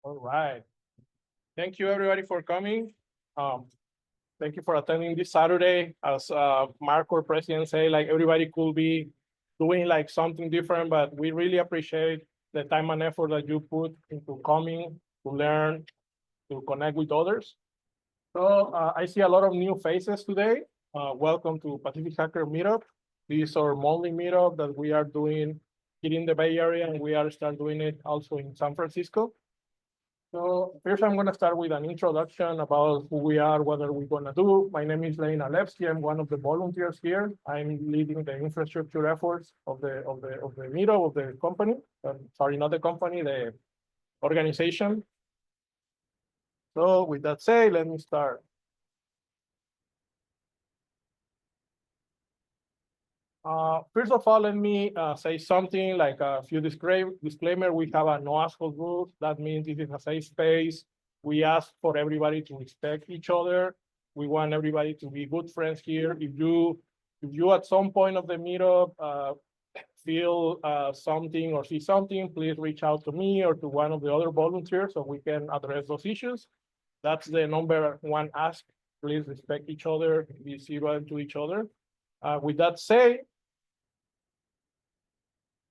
All right. Thank you, everybody, for coming. Um, Thank you for attending this Saturday. As Mark, our president, say, like everybody could be doing like something different, but we really appreciate the time and effort that you put into coming to learn, to connect with others. So I see a lot of new faces today. Welcome to Pacific Hacker Meetup. This is our monthly meetup that we are doing here in the Bay Area, and we are start doing it also in San Francisco. So first, I'm going to start with an introduction about who we are, what are we going to do. My name is Lane Alevsky. I'm one of the volunteers here. I'm leading the infrastructure efforts of the meetup of the company. Sorry, not the company, the organization. So with that said, let me start. First of all, let me say something like a few disclaimer. We have a no asshole rules. That means this is a safe space. We ask for everybody to respect each other. We want everybody to be good friends here. If you at some point of the meetup feel something or see something, please reach out to me or to one of the other volunteers so we can address those issues. That's the number one ask. Please respect each other, be civil to each other. With that said,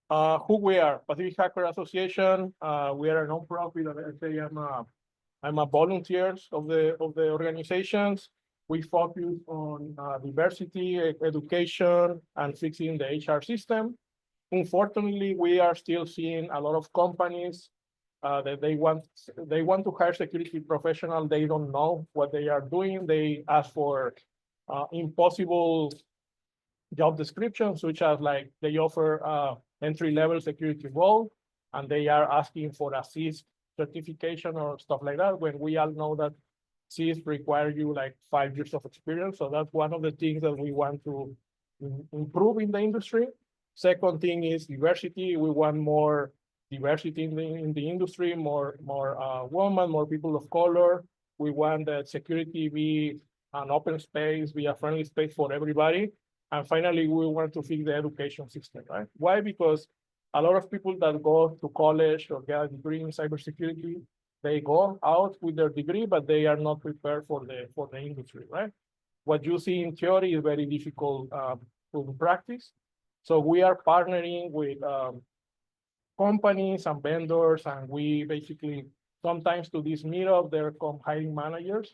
who we are, Pacific Hacker Association. We are a nonprofit. I say I'm a volunteer of the organizations. We focus on diversity, education, and fixing the HR system. Unfortunately, we are still seeing a lot of companies that they want to hire security professionals. They don't know what they are doing. They ask for impossible job descriptions, such as like they offer entry-level security role, and they are asking for a CIS certification or stuff like that, when we all know that CIS require you like 5 years of experience. So that's one of the things that we want to improve in the industry. Second thing is diversity. We want more diversity in the industry, more women, more people of color. We want that security be an open space, be a friendly space for everybody. And finally, we want to fix the education system, right? Why? Because a lot of people that go to college or get a degree in cybersecurity, they go out with their degree, but they are not prepared for the industry, right? What you see in theory is very difficult to practice. So we are partnering with companies and vendors, and we basically sometimes to this meetup, there come hiring managers,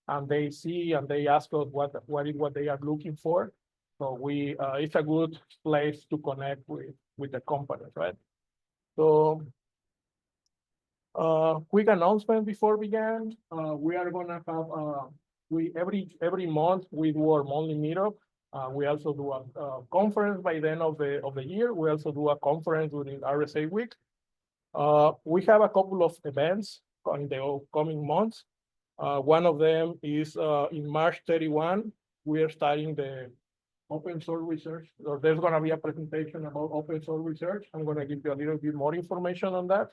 and they see and they ask us what is what they are looking for. So it's a good place to connect with the companies, right? So quick announcement before we begin. We are gonna have every month we do our monthly meetup. We also do a conference by the end of the year. We also do a conference during RSA week. We have a couple of events in the coming months. One of them is in March 31. We are starting the open source research, or there's going to be a presentation about open source research. I'm going to give you a little bit more information on that.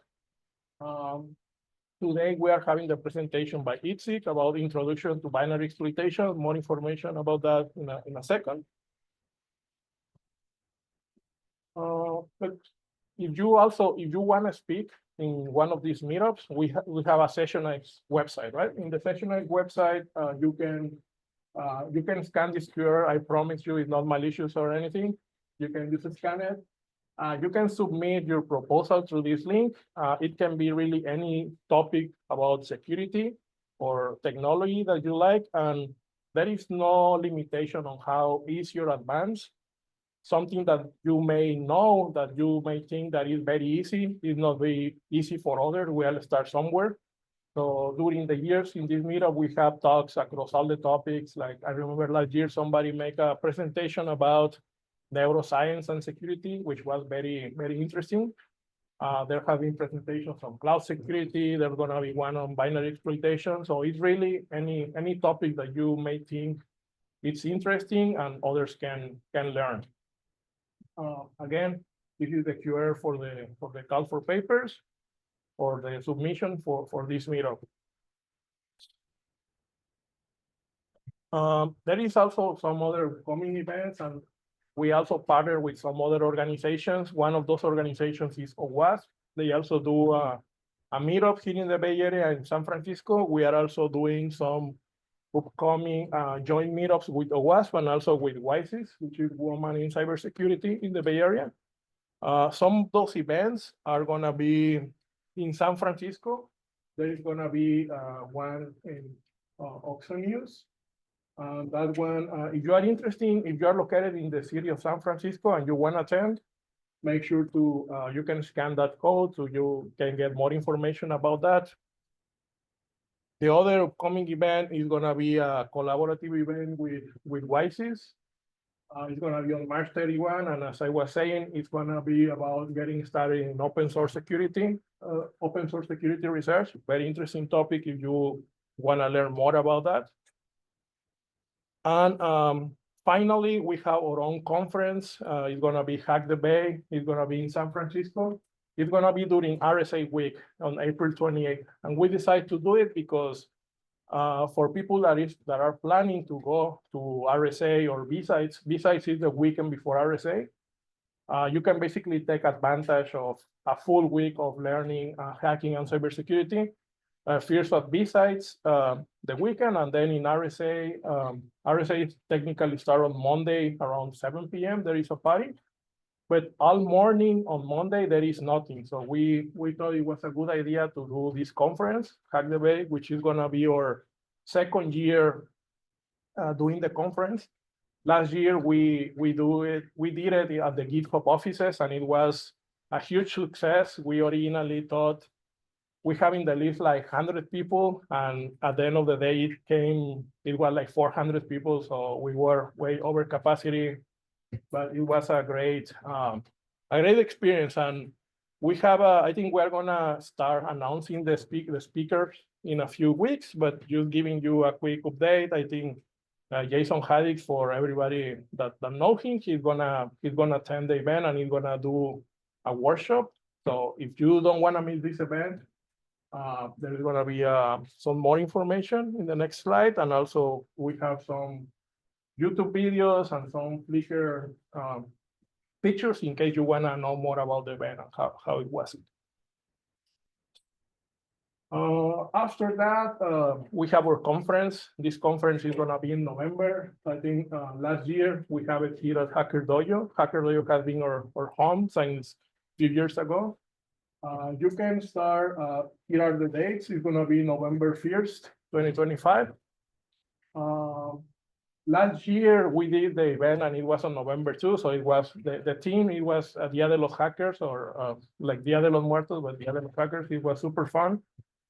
Today, we are having the presentation by Itzik about introduction to binary exploitation. More information about that in a second. But if you want to speak in one of these meetups, we have a Sessionex website, right? In the Sessionex website, you can scan this QR. I promise you it's not malicious or anything. You can just scan it. You can submit your proposal through this link. It can be really any topic about security or technology that you like, and there is no limitation on how easy or advanced. Something that you may know, that you may think that is very easy, is not very easy for others. We'll start somewhere. So during the years in this meetup, we have talks across all the topics. Like I remember last year, somebody make a presentation about neuroscience and security, which was very, very interesting. There have been presentations on cloud security. There's going to be one on binary exploitation. So it's really any topic that you may think it's interesting and others can learn. Again, this is the QR for the call for papers or the submission for this meetup. There is also some other coming events, and we also partner with some other organizations. One of those organizations is OWASP. They also do a meetup here in the Bay Area in San Francisco. We are also doing some upcoming joint meetups with OWASP and also with WISES, which is Women in Cybersecurity in the Bay Area. Some of those events are gonna be in San Francisco. There is gonna be one in Oxon News. That one, if you are interested, if you are located in the city of San Francisco and you wanna attend, make sure to, you can scan that code so you can get more information about that. The other upcoming event is gonna be a collaborative event with WISES. It's gonna be on March 31, and as I was saying, it's gonna be about getting started in open source security research. Very interesting topic if you wanna learn more about that. And finally, we have our own conference. It's gonna be Hack the Bay. It's gonna be in San Francisco. It's gonna be during RSA week on April 28th. And we decided to do it because for people that are planning to go to RSA or B-Sides is the weekend before RSA. You can basically take advantage of a full week of learning hacking and cybersecurity. First at B-Sides the weekend, and then in RSA, RSA technically start on Monday around 7 p.m. There is a party, but all morning on Monday there is nothing. So we thought it was a good idea to do this conference, Hack the Bay, which is gonna be our second year doing the conference. Last year we did it at the GitHub offices, and it was a huge success. We originally thought we have in the list like 100 people, and at the end of the day it was like 400 people, so we were way over capacity, but it was a great experience. And we have I think we're gonna start announcing the speakers in a few weeks, but just giving you a quick update. I think Jason Haddock, for everybody that know him, he's gonna attend the event, and he's gonna do a workshop. So if you don't wanna miss this event, there is gonna be some more information in the next slide, and also we have some YouTube videos and some Flickr pictures in case you wanna know more about the event and how it was. After that, we have our conference. This conference is gonna be in November. I think last year we have it here at Hacker Dojo. Hacker Dojo has been our home since a few years ago. You can start, here are the dates. It's gonna be November 1st, 2025. Last year we did the event and it was on November 2, so it was the theme, it was Dia de los Hackers, or like Dia de los Muertos, but Dia de los Hackers. It was super fun.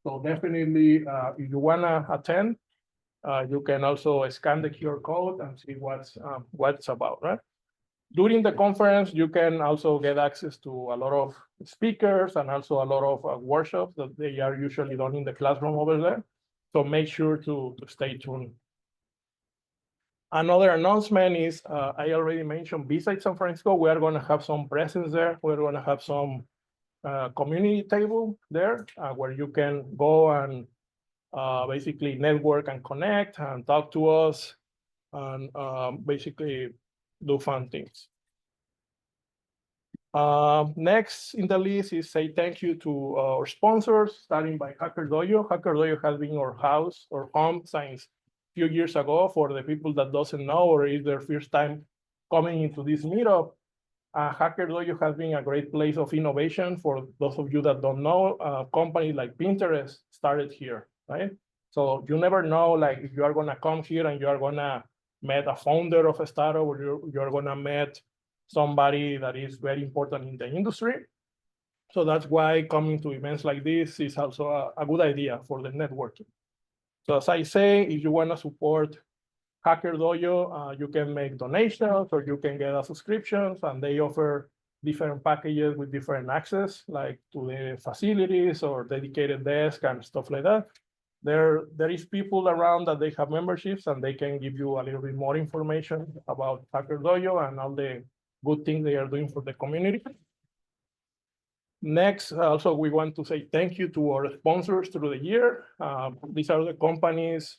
So definitely, if you wanna attend, you can also scan the QR code and see what it's about, right? During the conference, you can also get access to a lot of speakers and also a lot of workshops that they are usually done in the classroom over there. So make sure to stay tuned. Another announcement is, I already mentioned B-Side San Francisco. We are gonna have some presence there. We're gonna have some community table there where you can go and basically network and connect and talk to us and basically do fun things. Next in the list is say thank you to our sponsors, starting by Hacker Dojo. Hacker Dojo has been our house or home since a few years ago. For the people that doesn't know or is their first time coming into this meetup, Hacker Dojo has been a great place of innovation. For those of you that don't know, a company like Pinterest started here, right? So you never know, like if you are gonna come here and you are gonna meet a founder of a startup, or you're gonna meet somebody that is very important in the industry. So that's why coming to events like this is also a good idea for the networking. So as I say, if you wanna support Hacker Dojo, you can make donations or you can get a subscriptions, and they offer different packages with different access, like to the facilities or dedicated desk and stuff like that. There is people around that they have memberships and they can give you a little bit more information about Hacker Dojo and all the good things they are doing for the community. Next, also we want to say thank you to our sponsors through the year. These are the companies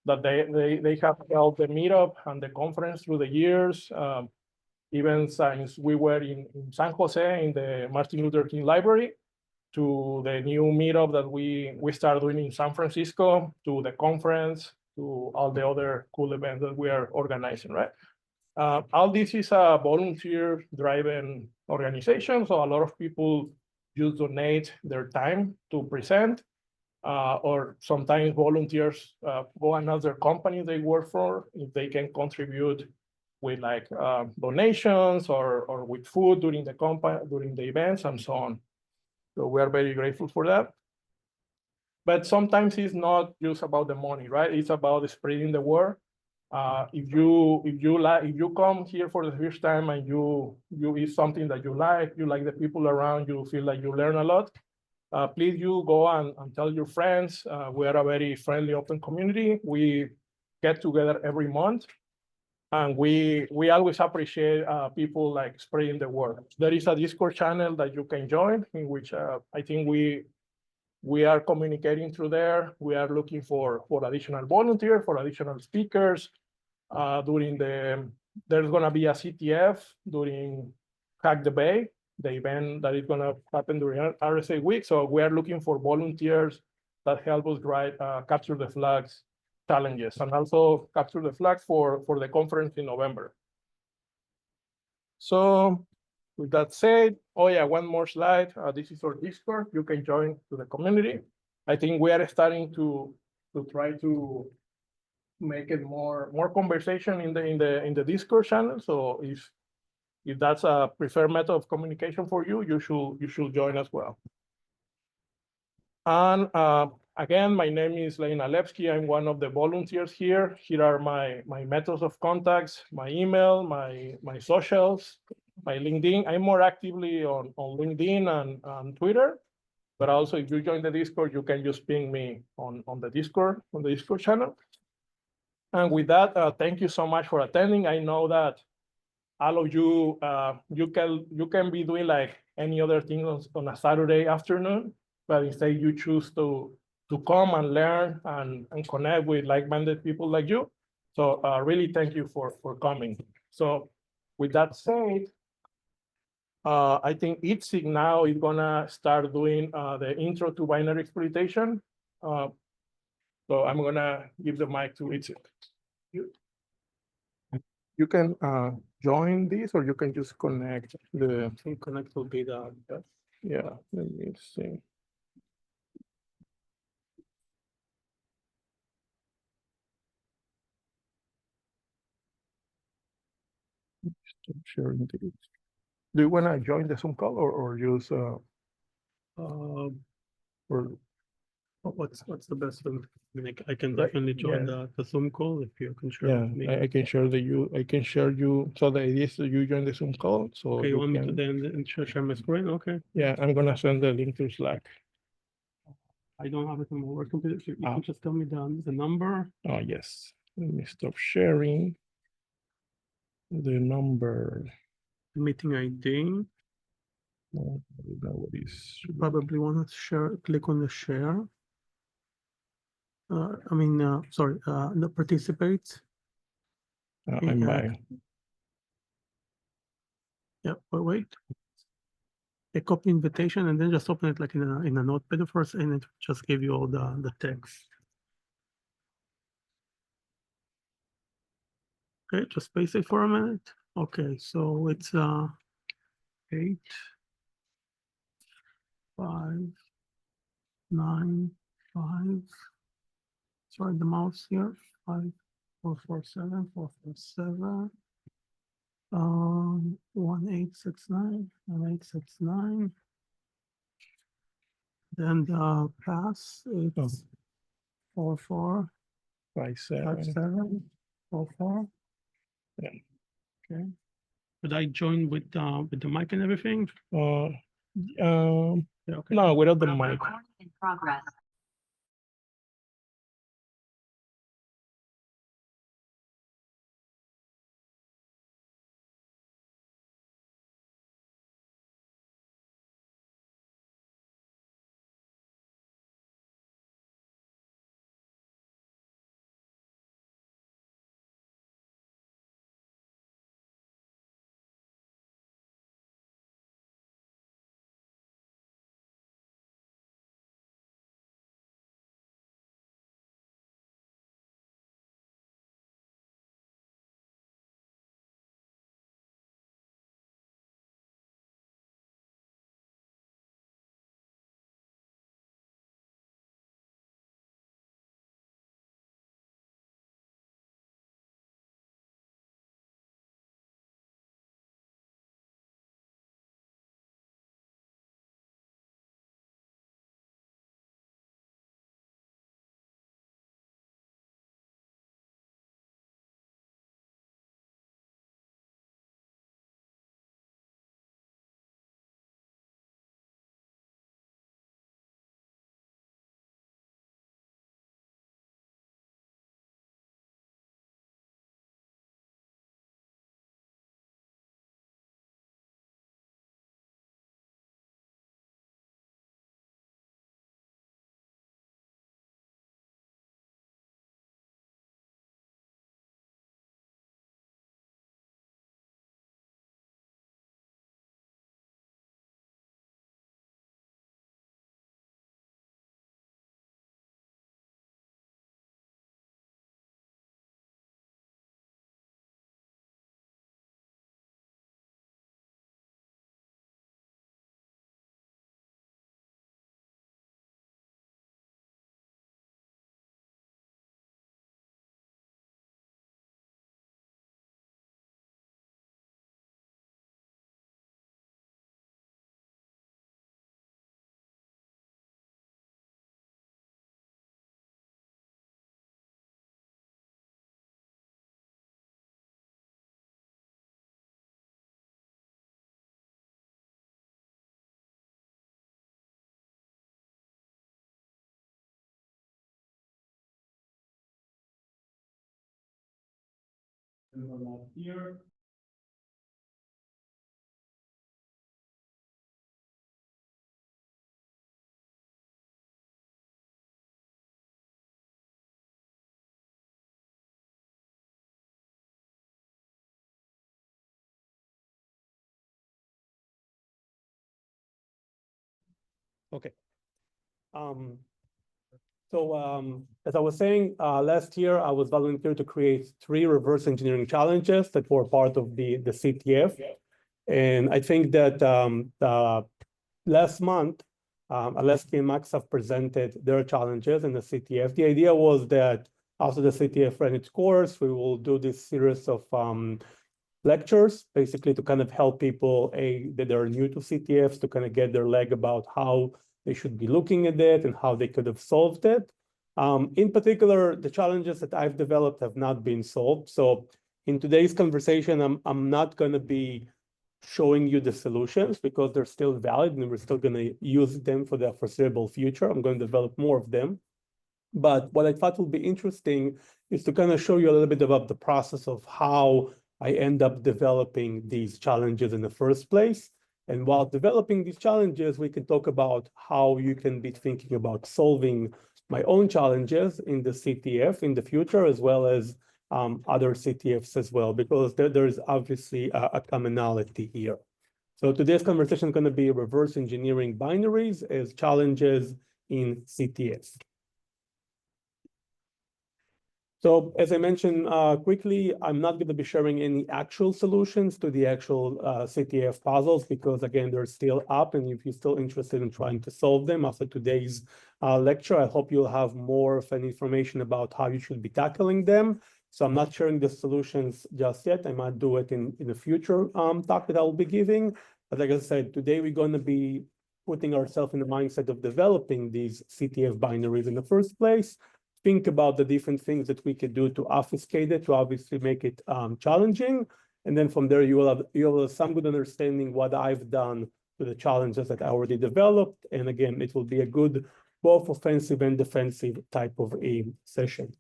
that they have held the meetup and the conference through the years. Even since we were in San Jose in the Martin Luther King Library, to the new meetup that we started doing in San Francisco, to the conference, to all the other cool events that we are organizing, right? All this is a volunteer-driven organization, so a lot of people just donate their time to present, or sometimes volunteers go another company they work for if they can contribute with like donations or with food during the events and so on. So we are very grateful for that. But sometimes it's not just about the money, right? It's about spreading the word. If you come here for the first time and you eat something that you like the people around you, feel like you learn a lot, please you go and tell your friends. We are a very friendly, open community. We get together every month, and we always appreciate people like spreading the word. There is a Discord channel that you can join, in which I think we are communicating through there. We are looking for additional volunteers, for additional speakers. There's gonna be a CTF during Hack the Bay, the event that is gonna happen during RSA week. So we are looking for volunteers that help us write capture the flags challenges, and also capture the flag for the conference in November. So with that said, oh yeah, one more slide. This is our Discord. You can join to the community. I think we are starting to try to make it more conversation in the Discord channel. So if that's a preferred method of communication for you, you should join as well. And again, my name is Lein Alevsky. I'm one of the volunteers here. Here are my methods of contacts, my email, my socials, my LinkedIn. I'm more actively on LinkedIn and Twitter. But also, if you join the Discord, you can just ping me on the Discord channel. And with that, thank you so much for attending. I know that all of you, you can be doing like any other thing on a Saturday afternoon, but instead you choose to come and learn and connect with like-minded people like you. So really thank you for coming. So with that said, I think Itzik now is gonna start doing the intro to binary exploitation. So I'm gonna give the mic to Itzik. You can join this, or you can just connect the. I think connect will be the. Yeah, let me see. Stop sharing this. Do you want to join the Zoom call or use or what's the best thing? I mean, I can definitely join the Zoom call if you can share with me. I can share I can share you. So the idea is that you join the Zoom call. So okay, you want me to then share my screen? Okay. Yeah, I'm gonna send the link to Slack. I don't have it on my work computer. So you can just tell me the number. Oh yes. Let me stop sharing the number. Meeting ID. No, I don't know what is. You probably want to share. Click on the share. Sorry, the participate. I'm buying. Yeah, but wait. A copy invitation and then just open it like in a notepad first, and it just give you all the text. Okay, just space it for a minute. Okay, so it's 8, 5, 9, 5. Sorry, the mouse here. 5, 4, 4, 7, 4, 4, 7. 1869, 1869. Then the pass is 4, 4, 5, 7, 4, 4. Yeah. Okay. Should I join with the mic and everything? Yeah, okay. No, without the mic. In progress. Here. Okay. As I was saying, last year I was volunteered to create 3 reverse engineering challenges that were part of the CTF. And I think that last month, Aleski and Max have presented their challenges in the CTF. The idea was that after the CTF ran its course, we will do this series of lectures, basically to kind of help people that are new to CTFs to kind of get their leg about how they should be looking at it and how they could have solved it. In particular, the challenges that I've developed have not been solved. So in today's conversation, I'm not going to be showing you the solutions because they're still valid and we're still going to use them for the foreseeable future. I'm going to develop more of them. But what I thought would be interesting is to kind of show you a little bit about the process of how I end up developing these challenges in the first place. And while developing these challenges, we can talk about how you can be thinking about solving my own challenges in the CTF in the future, as well as other CTFs as well, because there's obviously a commonality here. So today's conversation is going to be reverse engineering binaries as challenges in CTF. So as I mentioned quickly, I'm not going to be sharing any actual solutions to the actual CTF puzzles because, again, they're still up. And if you're still interested in trying to solve them after today's lecture, I hope you'll have more of an information about how you should be tackling them. So I'm not sharing the solutions just yet. I might do it in a future talk that I'll be giving. But like I said, today we're going to be putting ourselves in the mindset of developing these CTF binaries in the first place. Think about the different things that we could do to obfuscate it, to obviously make it challenging. And then from there, you will have some good understanding what I've done to the challenges that I already developed. And again, it will be a good both offensive and defensive type of a session.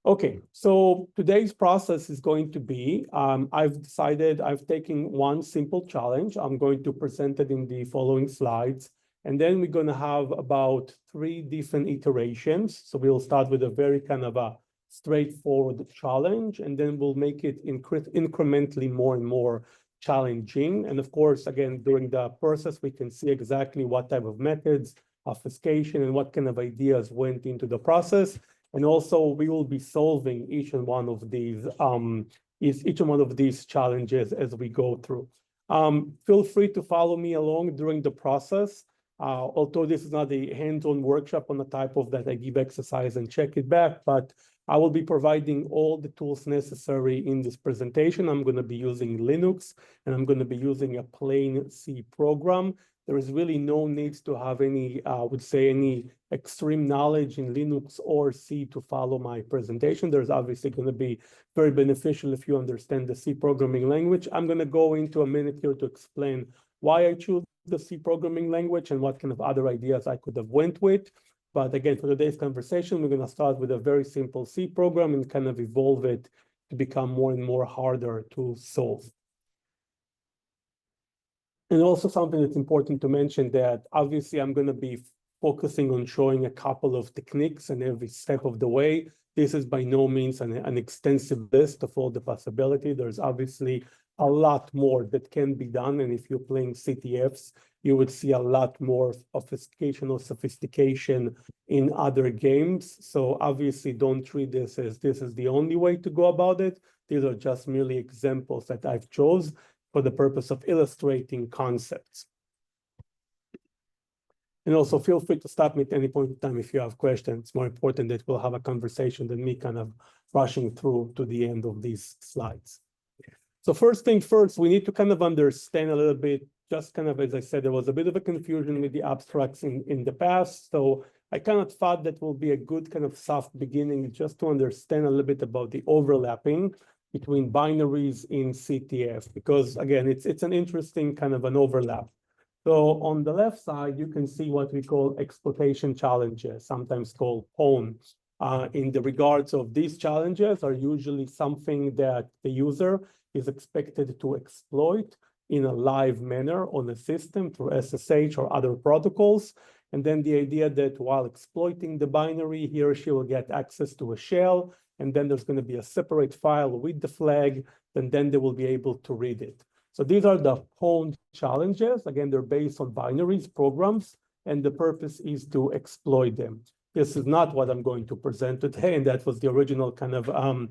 Okay, so today's process is going to be, I've taken one simple challenge. I'm going to present it in the following slides. And then we're going to have about 3 different iterations. So we'll start with a very kind of a straightforward challenge, and then we'll make it incrementally more and more challenging. And of course, again, during the process, we can see exactly what type of methods, obfuscation, and what kind of ideas went into the process. And also, we will be solving each one of these challenges as we go through. Feel free to follow me along during the process. Although this is not a hands-on workshop on the type of that I give exercise and check it back, but I will be providing all the tools necessary in this presentation. I'm going to be using Linux, and I'm going to be using a plain C program. There is really no need to have any, I would say, any extreme knowledge in Linux or C to follow my presentation. There's obviously going to be very beneficial if you understand the C programming language. I'm going to go into a minute here to explain why I choose the C programming language and what kind of other ideas I could have went with. But again, for today's conversation, we're going to start with a very simple C program and kind of evolve it to become more and more harder to solve. And also something that's important to mention that obviously I'm going to be focusing on showing a couple of techniques and every step of the way. This is by no means an extensive list of all the possibilities. There's obviously a lot more that can be done. And if you're playing CTFs, you would see a lot more obfuscation or sophistication in other games. So obviously don't treat this as this is the only way to go about it. These are just merely examples that I've chose for the purpose of illustrating concepts. And also feel free to stop me at any point in time if you have questions. It's more important that we'll have a conversation than me kind of rushing through to the end of these slides. So first thing first, we need to kind of understand a little bit, just kind of, as I said, there was a bit of a confusion with the abstracts in the past. So I kind of thought that will be a good kind of soft beginning just to understand a little bit about the overlapping between binaries in CTF, because again, it's an interesting kind of an overlap. So on the left side, you can see what we call exploitation challenges, sometimes called PON. in the regards of these challenges are usually something that the user is expected to exploit in a live manner on a system through SSH or other protocols. And then the idea that while exploiting the binary, he or she will get access to a shell, and then there's going to be a separate file with the flag, and then they will be able to read it. So these are the honed challenges. Again, they're based on binaries, programs, and the purpose is to exploit them. This is not what I'm going to present today, and that was the original kind of a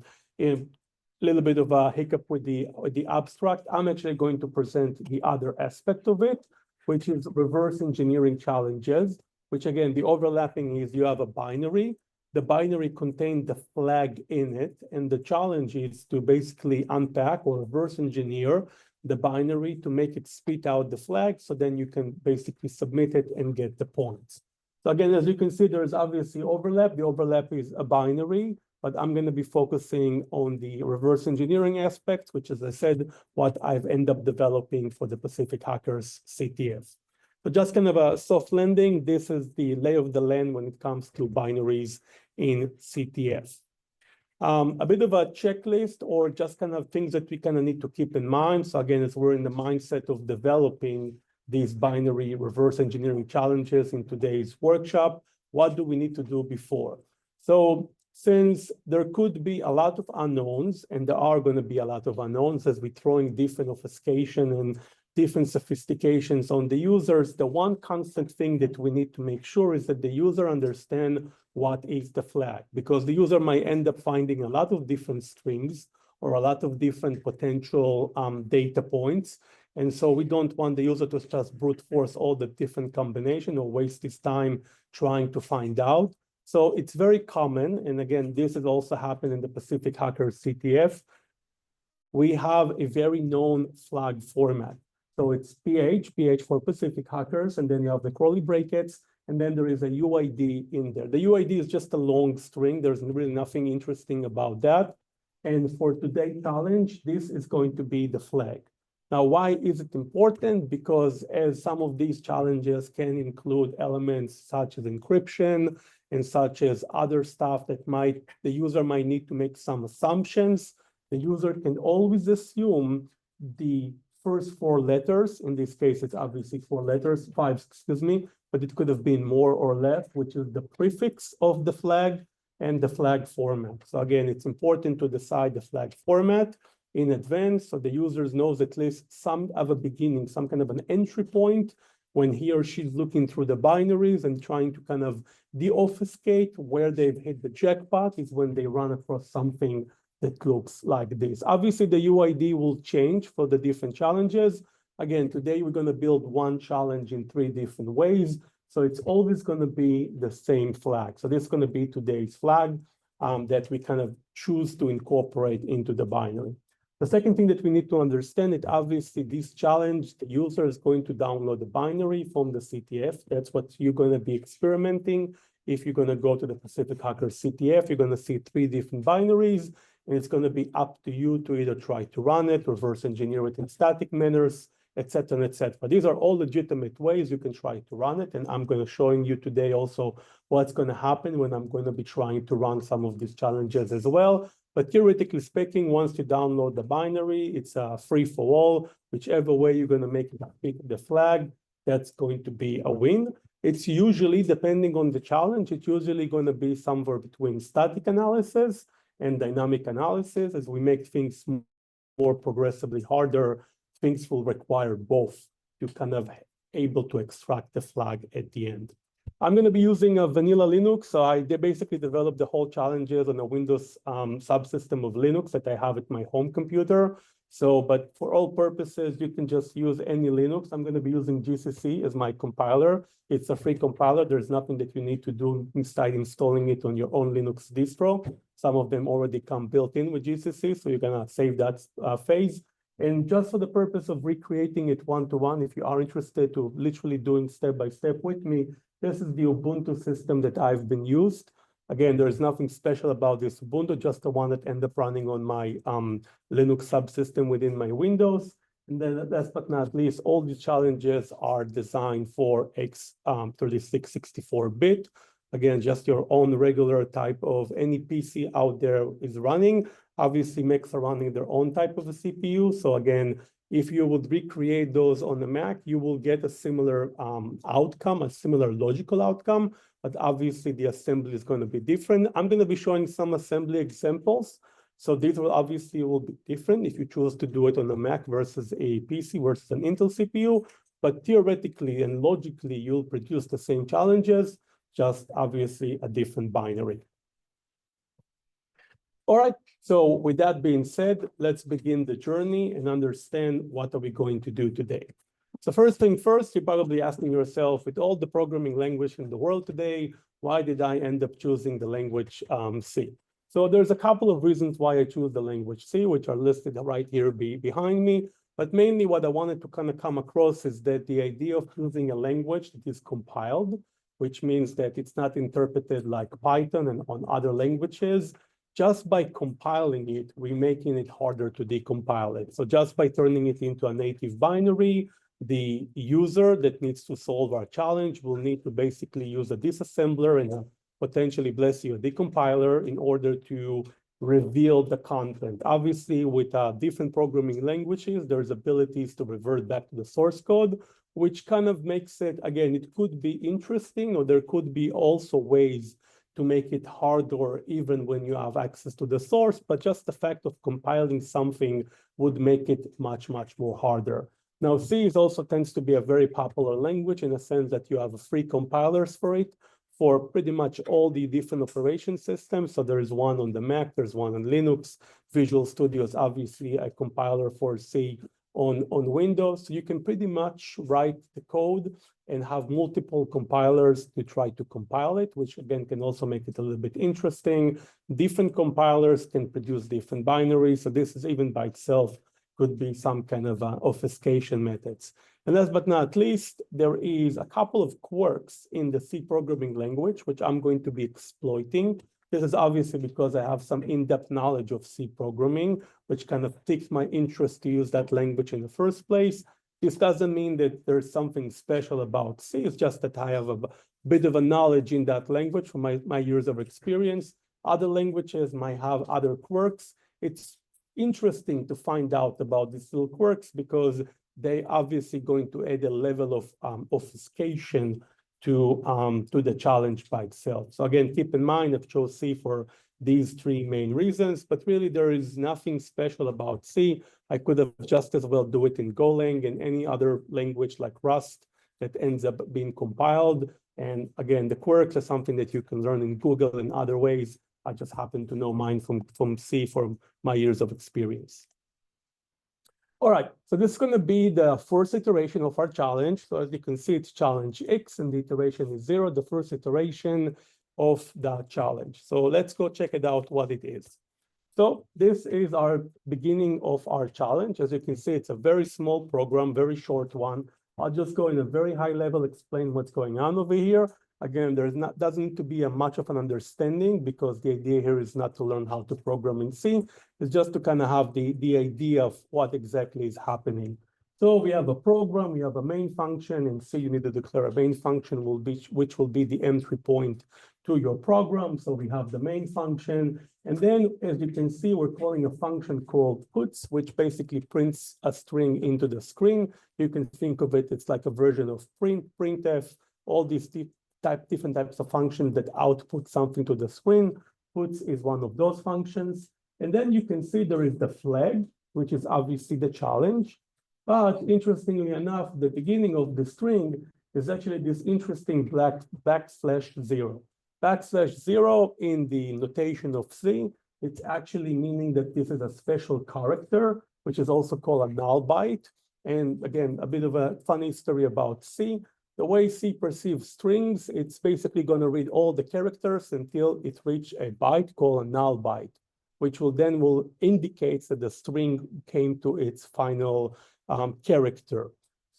little bit of a hiccup with the abstract. I'm actually going to present the other aspect of it, which is reverse engineering challenges, which again, the overlapping is you have a binary. The binary contains the flag in it, and the challenge is to basically unpack or reverse engineer the binary to make it spit out the flag, so then you can basically submit it and get the points. So again, as you can see, there's obviously overlap. The overlap is a binary, but I'm going to be focusing on the reverse engineering aspect, which, as I said, what I've ended up developing for the Pacific Hackers CTF. So just kind of a soft landing, this is the lay of the land when it comes to binaries in CTF. A bit of a checklist or just kind of things that we kind of need to keep in mind. So again, as we're in the mindset of developing these binary reverse engineering challenges in today's workshop, what do we need to do before? So since there could be a lot of unknowns, and there are going to be a lot of unknowns as we throwing different obfuscation and different sophistications on the users, the one constant thing that we need to make sure is that the user understand what is the flag, because the user might end up finding a lot of different strings or a lot of different potential data points. And so we don't want the user to just brute force all the different combination or waste his time trying to find out. So it's very common, and again, this has also happened in the Pacific Hackers CTF. We have a very known flag format. So it's PH for Pacific Hackers, and then you have the curly brackets, and then there is a UID in there. The UID is just a long string. There's really nothing interesting about that. And for today's challenge, this is going to be the flag. Now, why is it important? Because as some of these challenges can include elements such as encryption and such as other stuff that the user might need to make some assumptions, the user can always assume the first four letters. In this case, it's obviously 4 letters, 5, excuse me, but it could have been more or less, which is the prefix of the flag and the flag format. So again, it's important to decide the flag format in advance so the user knows at least some of a beginning, some kind of an entry point when he or she's looking through the binaries and trying to kind of deobfuscate where they've hit the jackpot is when they run across something that looks like this. Obviously, the UID will change for the different challenges. Again, today we're going to build one challenge in 3 different ways. So it's always going to be the same flag. So this is going to be today's flag that we kind of choose to incorporate into the binary. The second thing that we need to understand is obviously this challenge, the user is going to download the binary from the CTF. That's what you're going to be experimenting. If you're going to go to the Pacific Hackers CTF, you're going to see 3 different binaries, and it's going to be up to you to either try to run it, reverse engineer it in static manners, etc., etc. These are all legitimate ways you can try to run it, and I'm going to showing you today also what's going to happen when I'm going to be trying to run some of these challenges as well. But theoretically speaking, once you download the binary, it's a free for all. Whichever way you're going to make it pick the flag, that's going to be a win. It's usually, depending on the challenge, it's usually going to be somewhere between static analysis and dynamic analysis. As we make things more progressively harder, things will require both to kind of able to extract the flag at the end. I'm going to be using a vanilla Linux. So I basically developed the whole challenges on a Windows subsystem of Linux that I have at my home computer. So, but for all purposes, you can just use any Linux. I'm going to be using GCC as my compiler. It's a free compiler. There's nothing that you need to do inside installing it on your own Linux distro. Some of them already come built in with GCC, so you're going to save that phase. And just for the purpose of recreating it one-to-one, if you are interested to literally doing step-by-step with me, this is the Ubuntu system that I've been used. Again, there's nothing special about this Ubuntu, just the one that ended up running on my Linux subsystem within my Windows. And then last but not least, all these challenges are designed for x36 64-bit. again, just your own regular type of any PC out there is running. Obviously, Macs are running their own type of a CPU. So again, if you would recreate those on the Mac, you will get a similar outcome, a similar logical outcome, but obviously the assembly is going to be different. I'm going to be showing some assembly examples. So these will be different if you choose to do it on a Mac versus a PC versus an Intel CPU, but theoretically and logically, you'll produce the same challenges, just obviously a different binary. All right, so with that being said, let's begin the journey and understand what are we going to do today. So first thing first, you're probably asking yourself, with all the programming language in the world today, why did I end up choosing the language C? So there's a couple of reasons why I choose the language C, which are listed right here behind me. But mainly what I wanted to kind of come across is that the idea of choosing a language that is compiled, which means that it's not interpreted like Python and on other languages. Just by compiling it, we're making it harder to decompile it. So just by turning it into a native binary, the user that needs to solve our challenge will need to basically use a disassembler and a potentially, bless you, a decompiler in order to reveal the content. Obviously, with different programming languages, there's abilities to revert back to the source code, which kind of makes it, again, it could be interesting, or there could be also ways to make it harder even when you have access to the source, but just the fact of compiling something would make it much, much more harder. Now, C also tends to be a very popular language in a sense that you have free compilers for it for pretty much all the different operation systems. So there is one on the Mac, there's one on Linux. Visual Studio is obviously a compiler for C on Windows. So you can pretty much write the code and have multiple compilers to try to compile it, which again can also make it a little bit interesting. Different compilers can produce different binaries. So this is even by itself could be some kind of obfuscation methods. And last but not least, there is a couple of quirks in the C programming language, which I'm going to be exploiting. This is obviously because I have some in-depth knowledge of C programming, which kind of piques my interest to use that language in the first place. This doesn't mean that there's something special about C. It's just that I have a bit of a knowledge in that language from my years of experience. Other languages might have other quirks. It's interesting to find out about these little quirks because they obviously going to add a level of obfuscation to the challenge by itself. So again, keep in mind, I've chose C for these three main reasons, but really there is nothing special about C. I could have just as well do it in Golang and any other language like Rust that ends up being compiled. And again, the quirks are something that you can learn in Google and other ways. I just happen to know mine from C from my years of experience. All right, so this is going to be the first iteration of our challenge. So as you can see, it's challenge X and the iteration is 0, the first iteration of the challenge. So let's go check it out what it is. So this is our beginning of our challenge. As you can see, it's a very small program, very short one. I'll just go in a very high level, explain what's going on over here. Again, doesn't need to be much of an understanding because the idea here is not to learn how to program in C. It's just to kind of have the idea of what exactly is happening. So we have a program, we have a main function, and C you need to declare a main function which will be the entry point to your program. So we have the main function. And then as you can see, we're calling a function called puts, which basically prints a string into the screen. You can think of it, it's like a version of printf, all these different types of functions that output something to the screen. Puts is one of those functions. And then you can see there is the flag, which is obviously the challenge. But interestingly enough, the beginning of the string is actually this interesting \0. \0 in the notation of C, it's actually meaning that this is a special character, which is also called a null byte. And again, a bit of a funny story about C. The way C perceives strings, it's basically going to read all the characters until it reaches a byte called a null byte, which will indicate that the string came to its final character.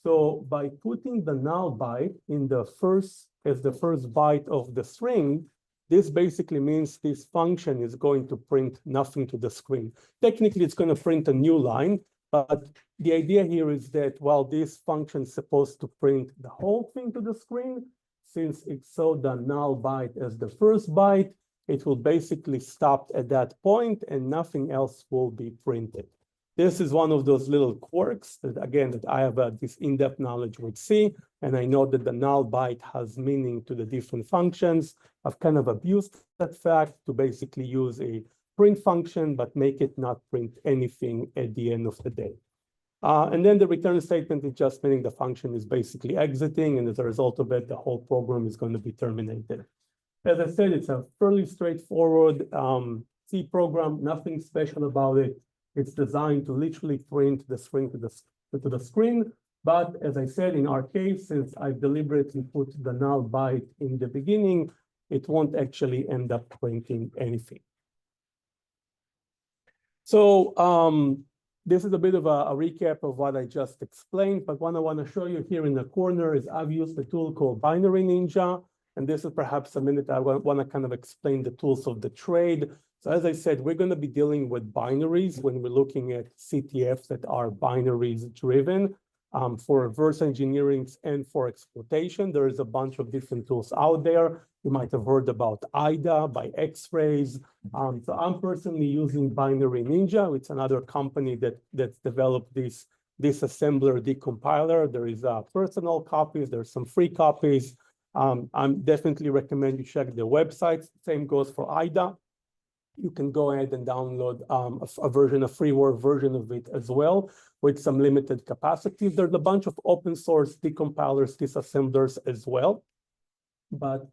So by putting the null byte in the first byte of the string, this basically means this function is going to print nothing to the screen. Technically, it's going to print a new line, but the idea here is that while this function is supposed to print the whole thing to the screen, since it saw the null byte as the first byte, it will basically stop at that point and nothing else will be printed. This is one of those little quirks that, again, that I have this in-depth knowledge with C, and I know that the null byte has meaning to the different functions. I've kind of abused that fact to basically use a print function, but make it not print anything at the end of the day. And then the return statement is just meaning the function is basically exiting, and as a result of it, the whole program is going to be terminated. As I said, it's a fairly straightforward C program, nothing special about it. It's designed to literally print the string to the screen. But as I said, in our case, since I deliberately put the null byte in the beginning, it won't actually end up printing anything. So this is a bit of a recap of what I just explained, but what I want to show you here in the corner is I've used a tool called Binary Ninja, and this is perhaps a minute I want to kind of explain the tools of the trade. So as I said, we're going to be dealing with binaries when we're looking at CTFs that are binaries driven. For reverse engineering and for exploitation, there is a bunch of different tools out there. You might have heard about IDA by X-Rays. So I'm personally using Binary Ninja. It's another company that's developed this assembler decompiler. There is personal copies. There's some free copies. I definitely recommend you check their websites. Same goes for IDA. You can go ahead and download a freeware version of it as well with some limited capacity. There's a bunch of open source decompilers, disassemblers as well. But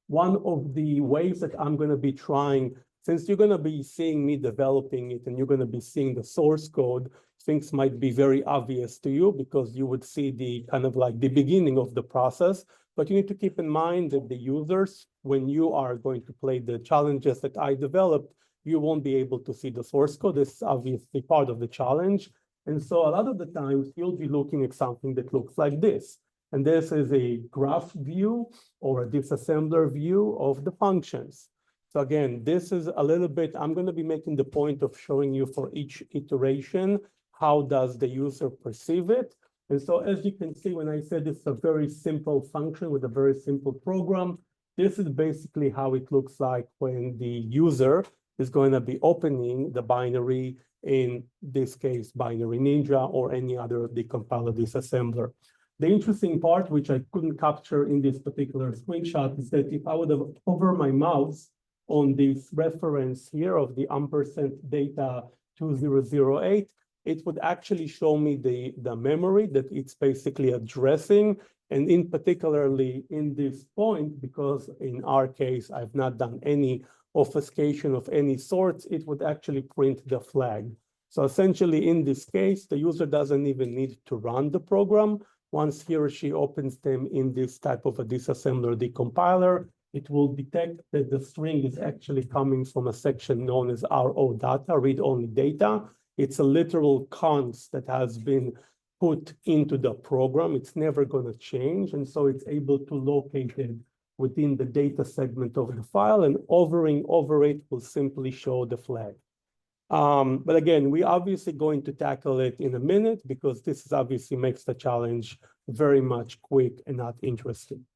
one of the ways that I'm going to be trying, since you're going to be seeing me developing it and you're going to be seeing the source code, things might be very obvious to you because you would see the kind of like the beginning of the process. But you need to keep in mind that the users, when you are going to play the challenges that I developed, you won't be able to see the source code. This is obviously part of the challenge. And so a lot of the times you'll be looking at something that looks like this. And this is a graph view or a disassembler view of the functions. So again, this is a little bit, I'm going to be making the point of showing you for each iteration, how does the user perceive it? And so as you can see, when I said it's a very simple function with a very simple program, this is basically how it looks like when the user is going to be opening the binary, in this case, Binary Ninja or any other decompiler disassembler. The interesting part, which I couldn't capture in this particular screenshot, is that if I would have hovered my mouse on this reference here of the ampersand data 2008, it would actually show me the memory that it's basically addressing. And in particularly in this point, because in our case, I've not done any obfuscation of any sorts, it would actually print the flag. So essentially in this case, the user doesn't even need to run the program. Once he or she opens them in this type of a disassembler decompiler, it will detect that the string is actually coming from a section known as RO data, read-only data. It's a literal const that has been put into the program. It's never going to change. And so it's able to locate it within the data segment of the file, and hovering over it will simply show the flag. But again, we're obviously going to tackle it in a minute because this is obviously makes the challenge very much quick and not interesting.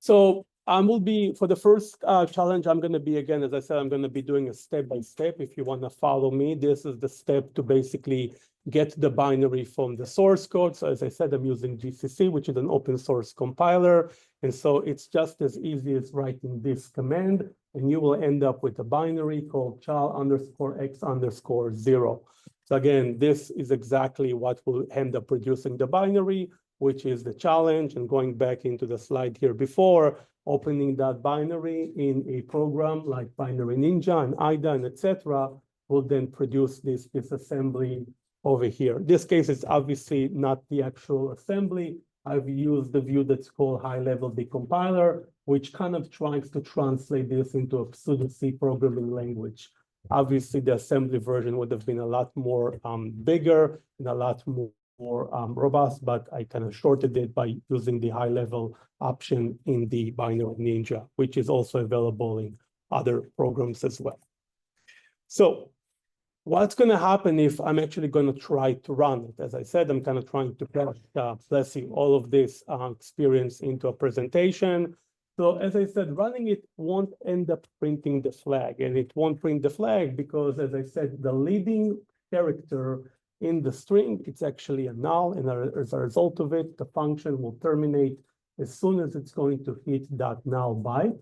So will be, for the first challenge, I'm going to be, again, as I said, I'm going to be doing a step-by-step. If you want to follow me, this is the step to basically get the binary from the source code. So as I said, I'm using GCC, which is an open source compiler. And so it's just as easy as writing this command, and you will end up with a binary called chal_x_0. So again, this is exactly what will end up producing the binary, which is the challenge. And going back into the slide here before, opening that binary in a program like Binary Ninja and IDA and etc. will then produce this assembly over here. In this case, it's obviously not the actual assembly. I've used the view that's called high-level decompiler, which kind of tries to translate this into a pseudo-C programming language. Obviously, the assembly version would have been a lot more bigger and a lot more robust, but I kind of shorted it by using the high-level option in the Binary Ninja, which is also available in other programs as well. So what's going to happen if I'm actually going to try to run it? As I said, I'm kind of trying to blessing all of this experience into a presentation. So as I said, running it won't end up printing the flag, and it won't print the flag because, as I said, the leading character in the string, it's actually a null, and as a result of it, the function will terminate as soon as it's going to hit that null byte.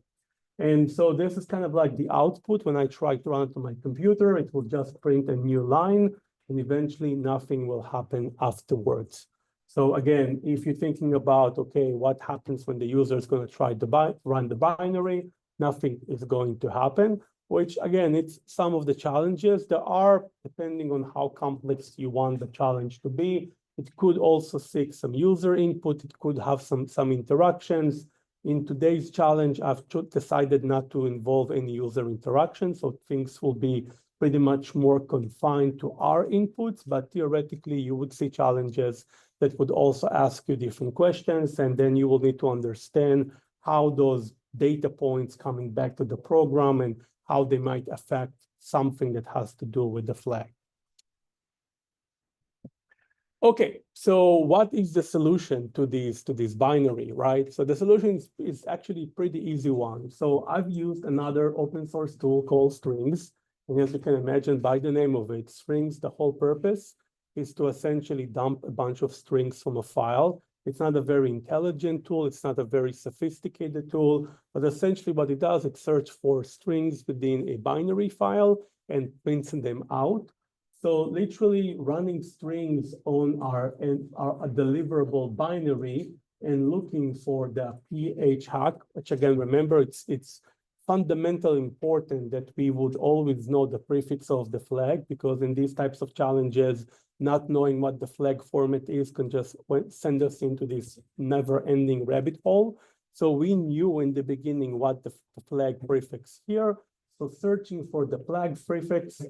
And so this is kind of like the output. When I try to run it on my computer, it will just print a new line, and eventually nothing will happen afterwards. So again, if you're thinking about, okay, what happens when the user is going to try to run the binary, nothing is going to happen, which again, it's some of the challenges. There are, depending on how complex you want the challenge to be, it could also seek some user input. It could have some interactions. In today's challenge, I've decided not to involve any user interaction, so things will be pretty much more confined to our inputs, but theoretically, you would see challenges that would also ask you different questions, and then you will need to understand how those data points coming back to the program and how they might affect something that has to do with the flag. Okay, so what is the solution to this binary, right? So the solution is actually a pretty easy one. So I've used another open source tool called Strings. And as you can imagine by the name of it, Strings, the whole purpose is to essentially dump a bunch of strings from a file. It's not a very intelligent tool. It's not a very sophisticated tool, but essentially what it does, it searches for strings within a binary file and prints them out. So literally running strings on our deliverable binary and looking for the PH hack, which again, remember, it's fundamentally important that we would always know the prefix of the flag, because in these types of challenges, not knowing what the flag format is can just send us into this never-ending rabbit hole. So we knew in the beginning what the flag prefix here. So searching for the flag prefix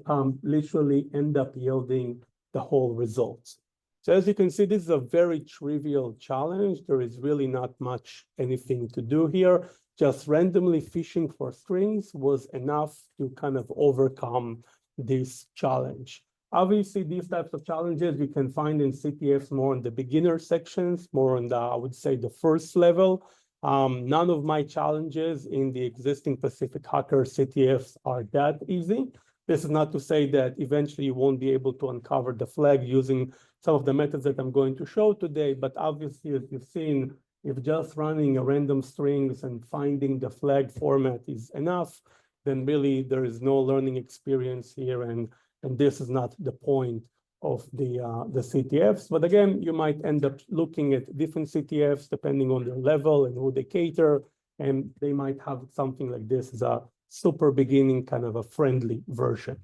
literally end up yielding the whole results. So as you can see, this is a very trivial challenge. There is really not much anything to do here. Just randomly fishing for strings was enough to kind of overcome this challenge. Obviously, these types of challenges you can find in CTFs more in the beginner sections, more on the, I would say, the first level. None of my challenges in the existing Pacific Hacker CTFs are that easy. This is not to say that eventually you won't be able to uncover the flag using some of the methods that I'm going to show today, but obviously, as you've seen, if just running a random strings and finding the flag format is enough, then really there is no learning experience here, and this is not the point of the CTFs. But again, you might end up looking at different CTFs depending on their level and who they cater, and they might have something like this as a super beginning kind of a friendly version.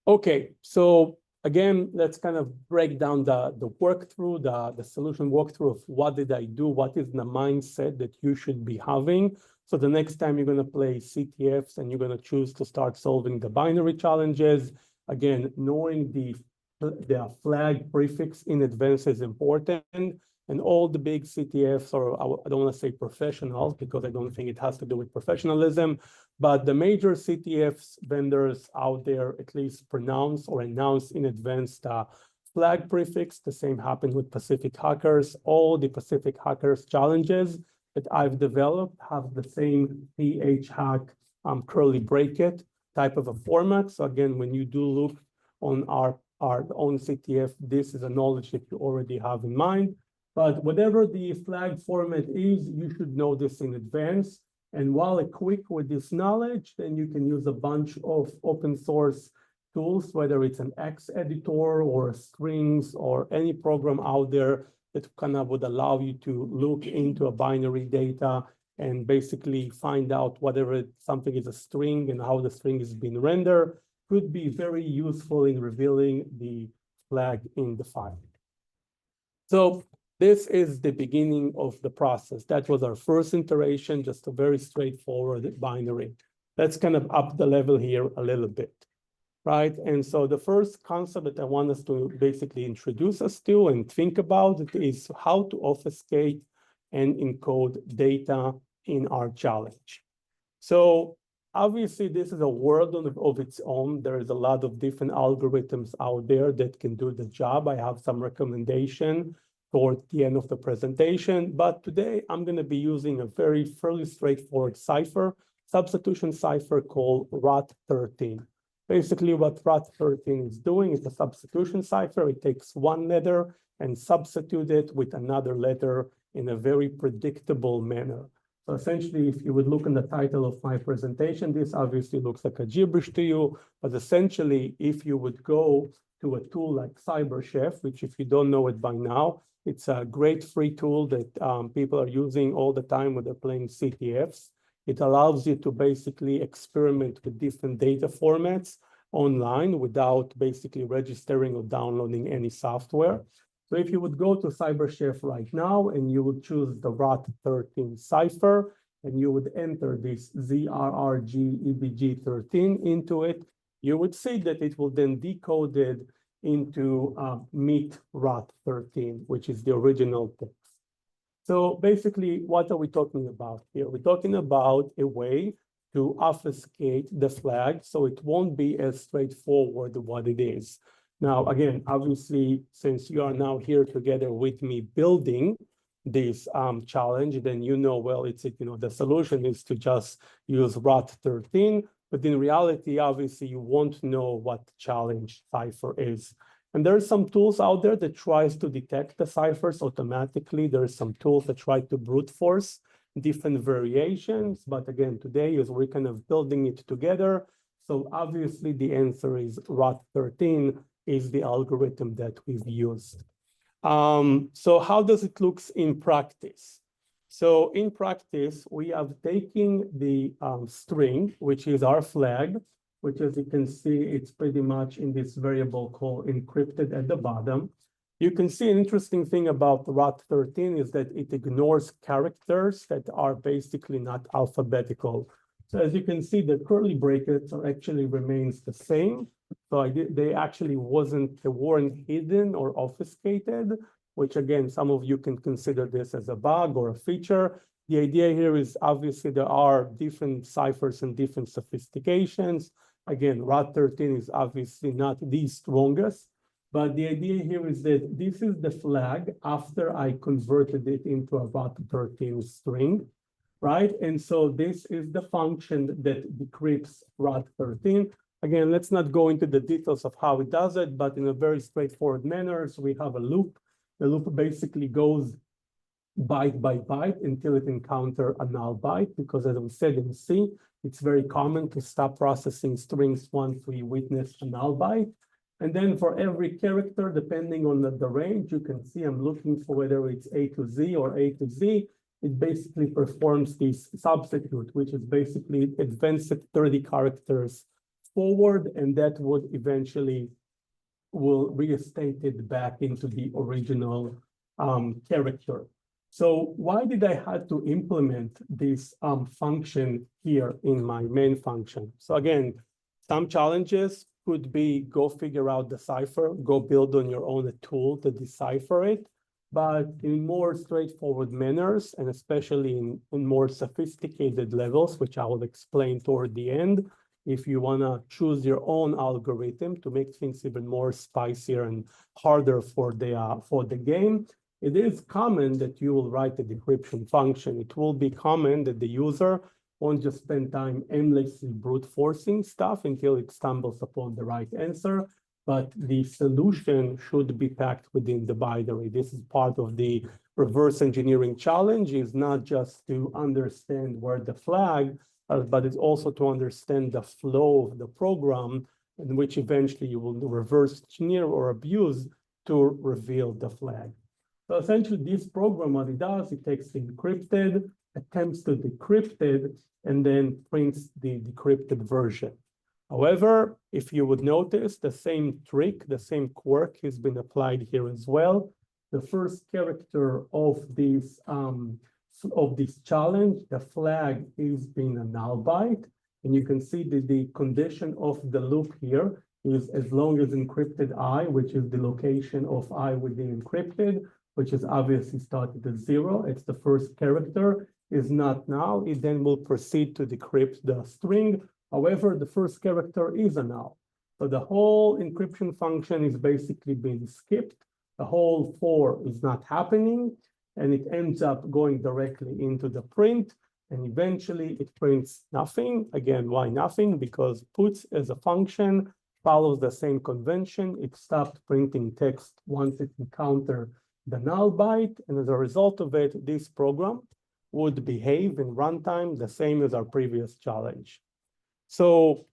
Okay, so again, let's kind of break down the walkthrough, the solution walkthrough of what did I do, what is the mindset that you should be having. So the next time you're going to play CTFs and you're going to choose to start solving the binary challenges, again, knowing the flag prefix in advance is important. And all the big CTFs, or I don't want to say professionals, because I don't think it has to do with professionalism, but the major CTFs vendors out there at least pronounce or announce in advance the flag prefix. The same happened with Pacific Hackers. All the Pacific Hackers challenges that I've developed have the same PH hack curly bracket type of a format. So again, when you do look on our own CTF, this is a knowledge that you already have in mind. But whatever the flag format is, you should know this in advance. And while equipped with this knowledge, then you can use a bunch of open source tools, whether it's an X editor or strings or any program out there that kind of would allow you to look into a binary data and basically find out whatever something is a string and how the string is being rendered, could be very useful in revealing the flag in the file. So this is the beginning of the process. That was our first iteration, just a very straightforward binary. Let's kind of up the level here a little bit, right? And so the first concept that I want us to basically introduce us to and think about is how to obfuscate and encode data in our challenge. So Obviously, this is a world of its own. There is a lot of different algorithms out there that can do the job. I have some recommendation toward the end of the presentation, but today I'm going to be using a fairly straightforward cipher, substitution cipher called ROT13. Basically, what ROT13 is doing is a substitution cipher. It takes one letter and substitute it with another letter in a very predictable manner. So essentially, if you would look in the title of my presentation, this obviously looks like a gibberish to you, but essentially, if you would go to a tool like CyberChef, which if you don't know it by now, it's a great free tool that people are using all the time when they're playing CTFs. It allows you to basically experiment with different data formats online without basically registering or downloading any software. So if you would go to CyberChef right now and you would choose the ROT13 cipher and you would enter this ZRRGEBG13 into it, you would see that it will then decode it into meet ROT13, which is the original text. So basically, what are we talking about here? We're talking about a way to obfuscate the flag so it won't be as straightforward what it is. Now, again, obviously, since you are now here together with me building this challenge, then you know, well, the solution is to just use ROT13, but in reality, obviously, you won't know what the challenge cipher is. And there are some tools out there that tries to detect the ciphers automatically. There are some tools that try to brute force different variations. But again, today is we're kind of building it together. So obviously the answer is ROT13 is the algorithm that we've used. So how does it look in practice? So in practice, we have taken the string, which is our flag, which as you can see, it's pretty much in this variable called encrypted at the bottom. You can see an interesting thing about ROT13 is that it ignores characters that are basically not alphabetical. So as you can see, the curly brackets are actually remains the same. So they actually weren't hidden or obfuscated, which again, some of you can consider this as a bug or a feature. The idea here is obviously there are different ciphers and different sophistications. Again, ROT13 is obviously not the strongest, but the idea here is that this is the flag after I converted it into a ROT13 string, right? And so this is the function that decrypts ROT13. Again, let's not go into the details of how it does it, but in a very straightforward manner. So we have a loop. The loop basically goes byte by byte until it encounters a null byte, because as we said in C, it's very common to stop processing strings once we witness a null byte. And then for every character, depending on the range, you can see I'm looking for whether it's A to Z or A to Z. It basically performs this substitute, which is basically advanced 30 characters forward, and that would eventually will reinstate it back into the original character. So why did I have to implement this function here in my main function? So again, some challenges could be go figure out the cipher, go build on your own a tool to decipher it. But in more straightforward manners, and especially in more sophisticated levels, which I will explain toward the end, if you want to choose your own algorithm to make things even more spicier and harder for the game, it is common that you will write a decryption function. It will be common that the user won't just spend time endlessly brute forcing stuff until it stumbles upon the right answer, but the solution should be packed within the binary. This is part of the reverse engineering challenge, is not just to understand where the flag, but it's also to understand the flow of the program in which eventually you will reverse engineer or abuse to reveal the flag. So essentially this program, what it does, it takes the encrypted, attempts to decrypt it, and then prints the decrypted version. However, if you would notice, the same trick, the same quirk has been applied here as well. The first character of this challenge, the flag is being a null byte. And you can see that the condition of the loop here is as long as encrypted I, which is the location of I within encrypted, which is obviously started at 0. It's the first character. is not null, it then will proceed to decrypt the string. However, the first character is a null. So the whole encryption function is basically being skipped. The whole 4 is not happening, and it ends up going directly into the print, and eventually it prints nothing. Again, why nothing? Because puts as a function follows the same convention. It stopped printing text once it encountered the null byte, and as a result of it, this program would behave in runtime the same as our previous challenge. So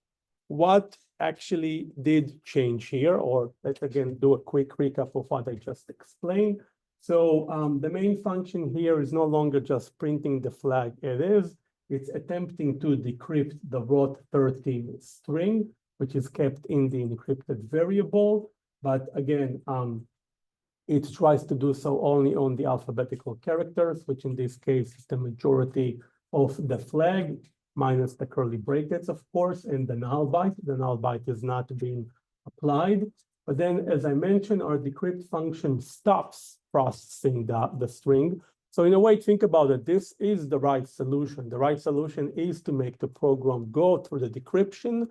what actually did change here? Or let's again do a quick recap of what I just explained. So the main function here is no longer just printing the flag it is. It's attempting to decrypt the ROT13 string, which is kept in the encrypted variable. But again, it tries to do so only on the alphabetical characters, which in this case is the majority of the flag, minus the curly brackets, of course, and the null byte. The null byte is not being applied. But then, as I mentioned, our decrypt function stops processing the string. So in a way, think about it. This is the right solution. The right solution is to make the program go through the decryption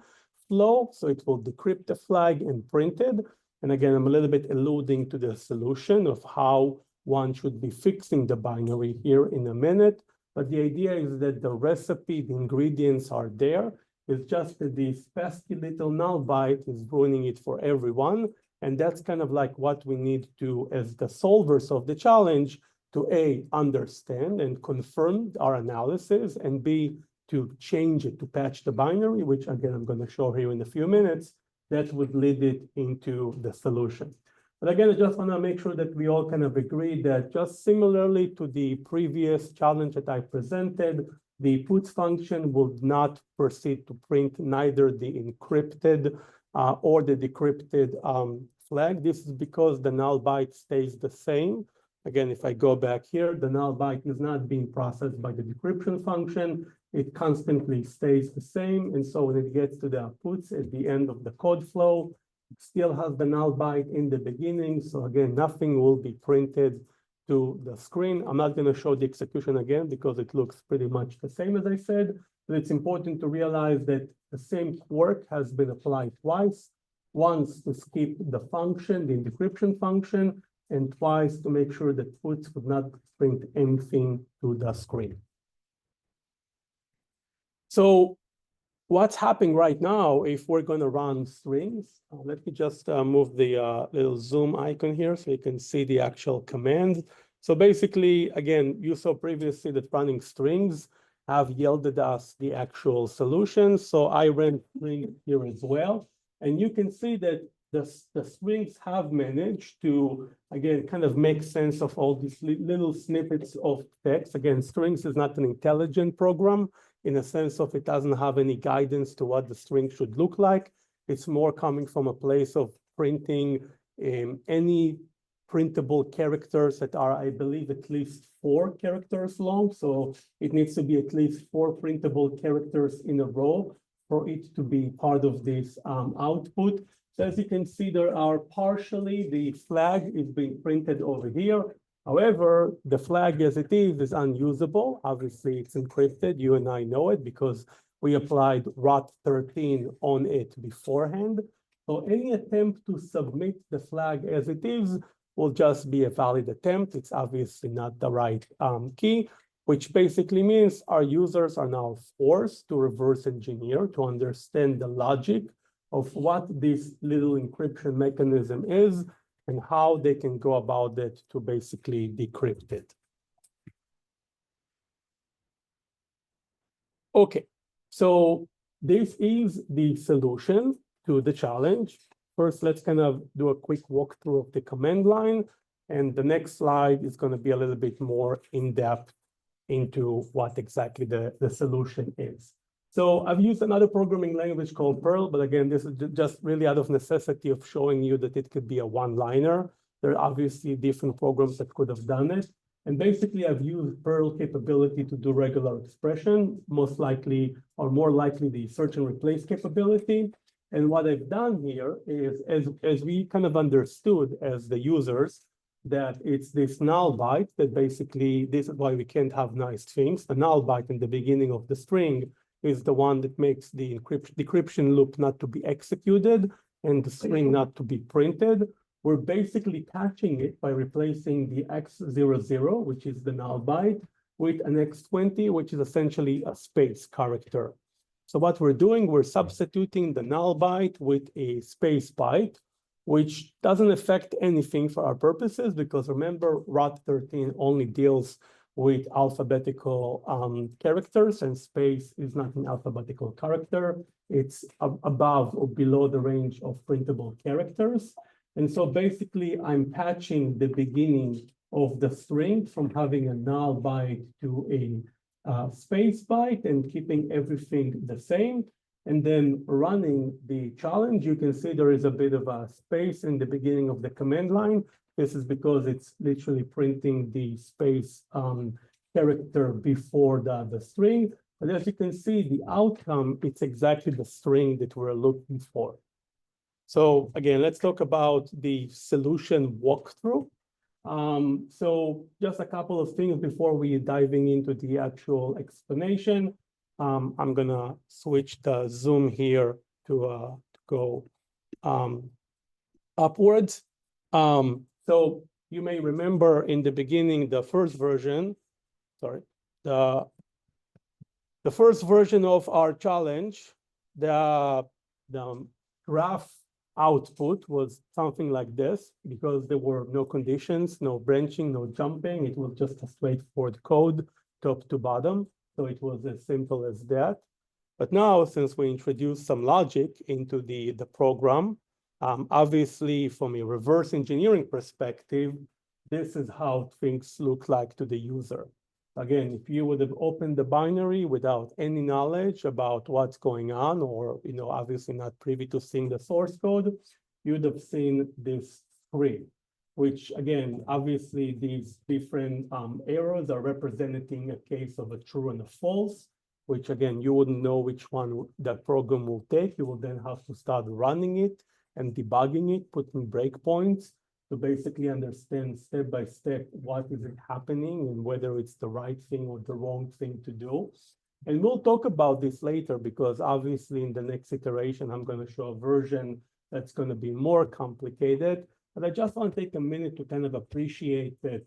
flow. So it will decrypt the flag and print it. And again, I'm a little bit alluding to the solution of how one should be fixing the binary here in a minute. But the idea is that the recipe, the ingredients are there. It's just that this pesky little null byte is ruining it for everyone. And that's kind of like what we need to, as the solvers of the challenge, to A, understand and confirm our analysis, and B, to change it, to patch the binary, which again, I'm going to show here in a few minutes, that would lead it into the solution. But again, I just want to make sure that we all kind of agree that just similarly to the previous challenge that I presented, the puts function will not proceed to print neither the encrypted or the decrypted flag. This is because the null byte stays the same. Again, if I go back here, the null byte is not being processed by the decryption function. It constantly stays the same. And so when it gets to the puts at the end of the code flow, it still has the null byte in the beginning. So again, nothing will be printed to the screen. I'm not going to show the execution again because it looks pretty much the same as I said. But it's important to realize that the same quirk has been applied twice. Once to skip the function, the decryption function, and twice to make sure that puts would not print anything to the screen. So what's happening right now if we're going to run strings? Let me just move the little zoom icon here so you can see the actual command. So basically, again, you saw previously that running strings have yielded us the actual solution. So I ran string here as well. And you can see that the strings have managed to, again, kind of make sense of all these little snippets of text. Again, strings is not an intelligent program in a sense of it doesn't have any guidance to what the string should look like. It's more coming from a place of printing any printable characters that are, I believe, at least 4 characters long. So it needs to be at least 4 printable characters in a row for it to be part of this output. So as you can see, there are partially the flag is being printed over here. However, the flag as it is unusable. Obviously, it's encrypted. You and I know it because we applied ROT13 on it beforehand. So any attempt to submit the flag as it is will just be a valid attempt. It's obviously not the right key, which basically means our users are now forced to reverse engineer to understand the logic of what this little encryption mechanism is and how they can go about it to basically decrypt it. Okay, so this is the solution to the challenge. First, let's kind of do a quick walkthrough of the command line. And the next slide is going to be a little bit more in-depth into what exactly the solution is. So I've used another programming language called Perl, but again, this is just really out of necessity of showing you that it could be a one-liner. There are obviously different programs that could have done it. And basically, I've used Perl capability to do regular expression, most likely, or more likely, the search and replace capability. And what I've done here is, as we kind of understood as the users, that it's this null byte that basically, this is why we can't have nice strings. The null byte in the beginning of the string is the one that makes the decryption loop not to be executed and the string not to be printed. We're basically catching it by replacing the x00, which is the null byte, with an x20, which is essentially a space character. So what we're doing, we're substituting the null byte with a space byte, which doesn't affect anything for our purposes, because remember, ROT13 only deals with alphabetical characters, and space is not an alphabetical character. It's above or below the range of printable characters. And so basically, I'm patching the beginning of the string from having a null byte to a space byte and keeping everything the same. And then running the challenge, you can see there is a bit of a space in the beginning of the command line. This is because it's literally printing the space character before the string. But as you can see, the outcome, it's exactly the string that we're looking for. So again, let's talk about the solution walkthrough. So just a couple of things before we diving into the actual explanation. I'm gonna switch the zoom here to go upwards. So you may remember in the beginning, the first version, the first version of our challenge, the graph output was something like this, because there were no conditions, no branching, no jumping. It was just a straightforward code, top to bottom. So it was as simple as that. But now, since we introduced some logic into the program, obviously from a reverse engineering perspective, this is how things look like to the user. Again, if you would have opened the binary without any knowledge about what's going on, or obviously not privy to seeing the source code, you'd have seen this screen, which again, obviously these different arrows are representing a case of a true and a false, which again, you wouldn't know which one the program will take. You will then have to start running it and debugging it, putting breakpoints to basically understand step by step what is it happening and whether it's the right thing or the wrong thing to do. And we'll talk about this later, because obviously in the next iteration, I'm going to show a version that's going to be more complicated. But I just want to take a minute to kind of appreciate that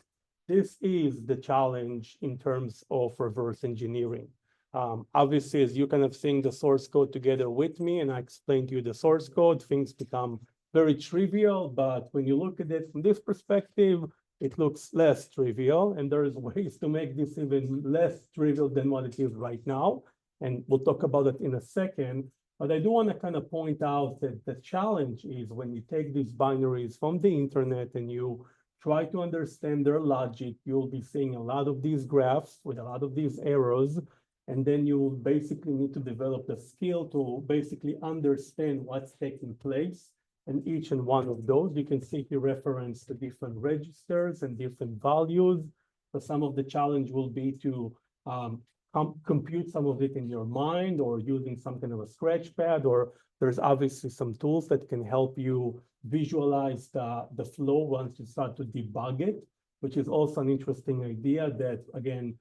this is the challenge in terms of reverse engineering. Obviously, as you kind of seeing the source code together with me, and I explained to you the source code, things become very trivial. But when you look at it from this perspective, it looks less trivial. And there is ways to make this even less trivial than what it is right now. And we'll talk about it in a second. But I do want to kind of point out that the challenge is when you take these binaries from the internet and you try to understand their logic, you'll be seeing a lot of these graphs with a lot of these arrows. And then you will basically need to develop the skill to basically understand what's taking place in each and one of those. You can see here reference to different registers and different values. So some of the challenge will be to compute some of it in your mind, or using some kind of a scratch pad, or there's obviously some tools that can help you visualize the flow once you start to debug it, which is also an interesting idea that, again,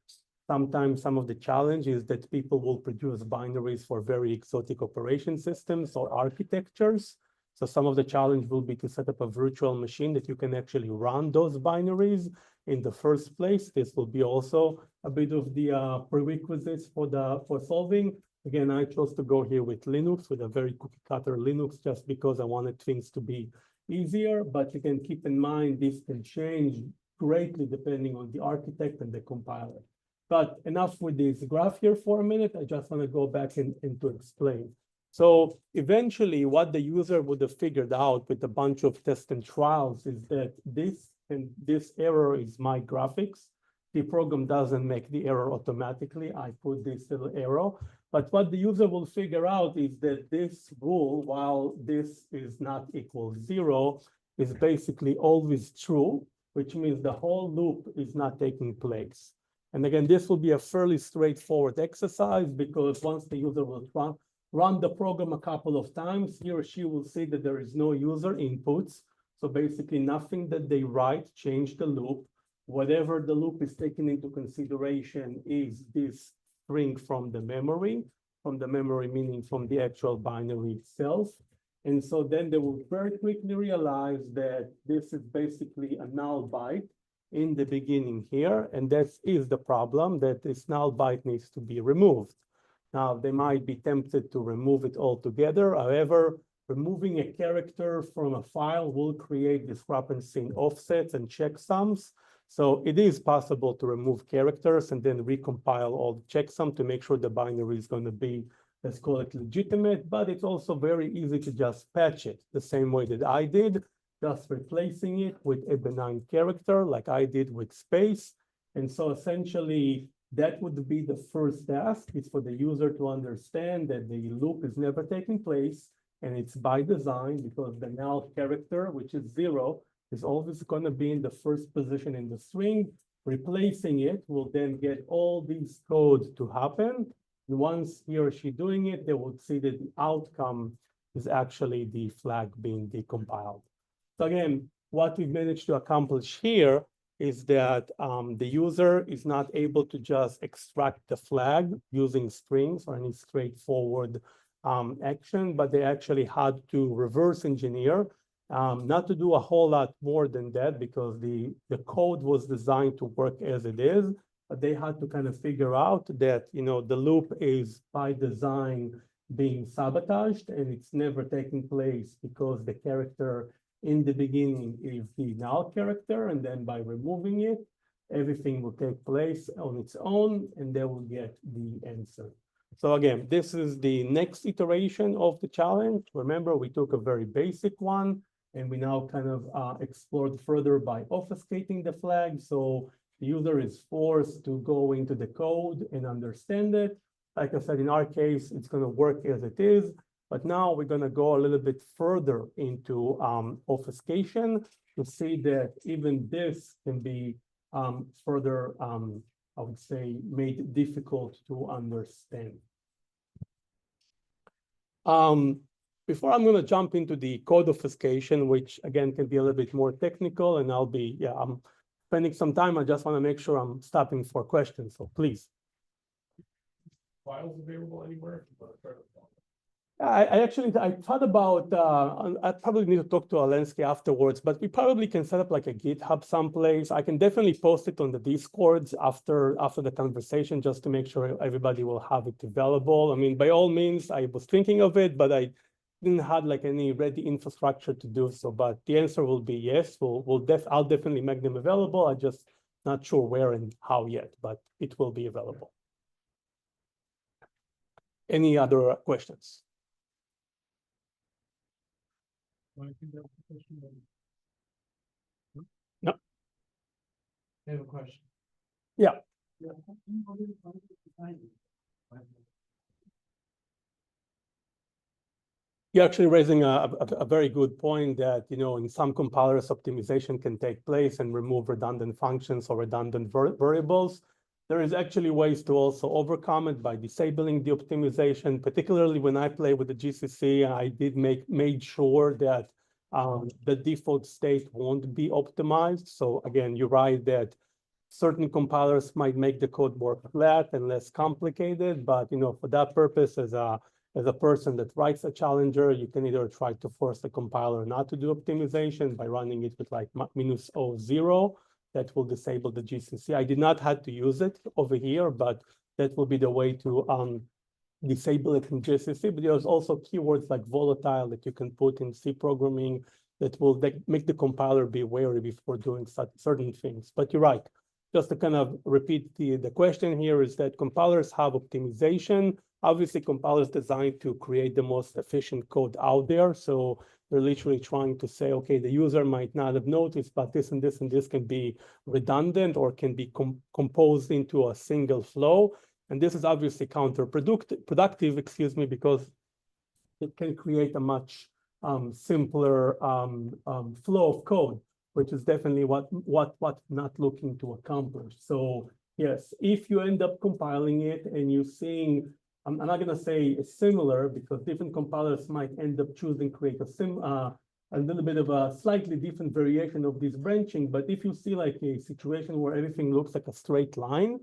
sometimes some of the challenge is that people will produce binaries for very exotic operation systems or architectures. So some of the challenge will be to set up a virtual machine that you can actually run those binaries in the first place. This will be also a bit of the prerequisites for solving. Again, I chose to go here with Linux, with a very cookie cutter Linux, just because I wanted things to be easier. But you can keep in mind, this can change greatly depending on the architect and the compiler. But enough with this graph here for a minute. I just want to go back and to explain. So eventually what the user would have figured out with a bunch of tests and trials is that this error is my graphics. The program doesn't make the error automatically. I put this little arrow. But what the user will figure out is that this rule, while this is not equal 0, is basically always true, which means the whole loop is not taking place. And again, this will be a fairly straightforward exercise, because once the user will run the program a couple of times, he or she will see that there is no user inputs. So basically nothing that they write change the loop. Whatever the loop is taken into consideration is this string from the memory meaning from the actual binary itself. And so then they will very quickly realize that this is basically a null byte in the beginning here. And that is the problem, that this null byte needs to be removed. Now, they might be tempted to remove it altogether. However, removing a character from a file will create discrepancy in offsets and checksums. So it is possible to remove characters and then recompile all the checksum to make sure the binary is going to be, let's call it legitimate, but it's also very easy to just patch it the same way that I did, just replacing it with a benign character like I did with space. And so essentially, that would be the first task, is for the user to understand that the loop is never taking place, and it's by design because the null character, which is 0, is always going to be in the first position in the string. Replacing it will then get all these code to happen. And once he or she doing it, they will see that the outcome is actually the flag being decompiled. So again, what we've managed to accomplish here is that the user is not able to just extract the flag using strings or any straightforward action, but they actually had to reverse engineer, not to do a whole lot more than that because the code was designed to work as it is, but they had to kind of figure out that, you know, the loop is by design being sabotaged and it's never taking place because the character in the beginning is the null character, and then by removing it, everything will take place on its own and they will get the answer. So again, this is the next iteration of the challenge. Remember, we took a very basic one and we now kind of explored further by obfuscating the flag. So the user is forced to go into the code and understand it. Like I said, in our case, it's going to work as it is. But now we're going to go a little bit further into obfuscation to see that even this can be further, I would say, made difficult to understand. Before I'm going to jump into the code obfuscation, which again can be a little bit more technical, and I'm spending some time. I just want to make sure I'm stopping for questions. So please. Files available anywhere? I thought about, I probably need to talk to Alensky afterwards, but we probably can set up like a GitHub someplace. I can definitely post it on the Discords after the conversation just to make sure everybody will have it available. I mean, by all means, I was thinking of it, but I didn't have like any ready infrastructure to do so. But the answer will be yes. I'll definitely make them available. I'm just not sure where and how yet, but it will be available. Any other questions? I think that was the question. No. I have a question. Yeah. You're actually raising a very good point that, you know, in some compilers, optimization can take place and remove redundant functions or redundant variables. There is actually ways to also overcome it by disabling the optimization. Particularly when I play with the GCC, I did made sure that the default state won't be optimized. So again, you're right that certain compilers might make the code more flat and less complicated, but you know, for that purpose, as a person that writes a challenger, you can either try to force the compiler not to do optimization by running it with like -0. That will disable the GCC. I did not have to use it over here, but that will be the way to disable it in GCC. But there's also keywords like volatile that you can put in C programming that will make the compiler be wary before doing certain things. But you're right. Just to kind of repeat the question here is that compilers have optimization. Obviously, compilers designed to create the most efficient code out there. So they're literally trying to say, okay, the user might not have noticed, but this and this and this can be redundant or can be composed into a single flow. And this is obviously counterproductive, excuse me, because it can create a much simpler flow of code, which is definitely what not looking to accomplish. So yes, if you end up compiling it and you're seeing, I'm not going to say similar because different compilers might end up choosing create a a little bit of a slightly different variation of this branching. But if you see like a situation where everything looks like a straight line,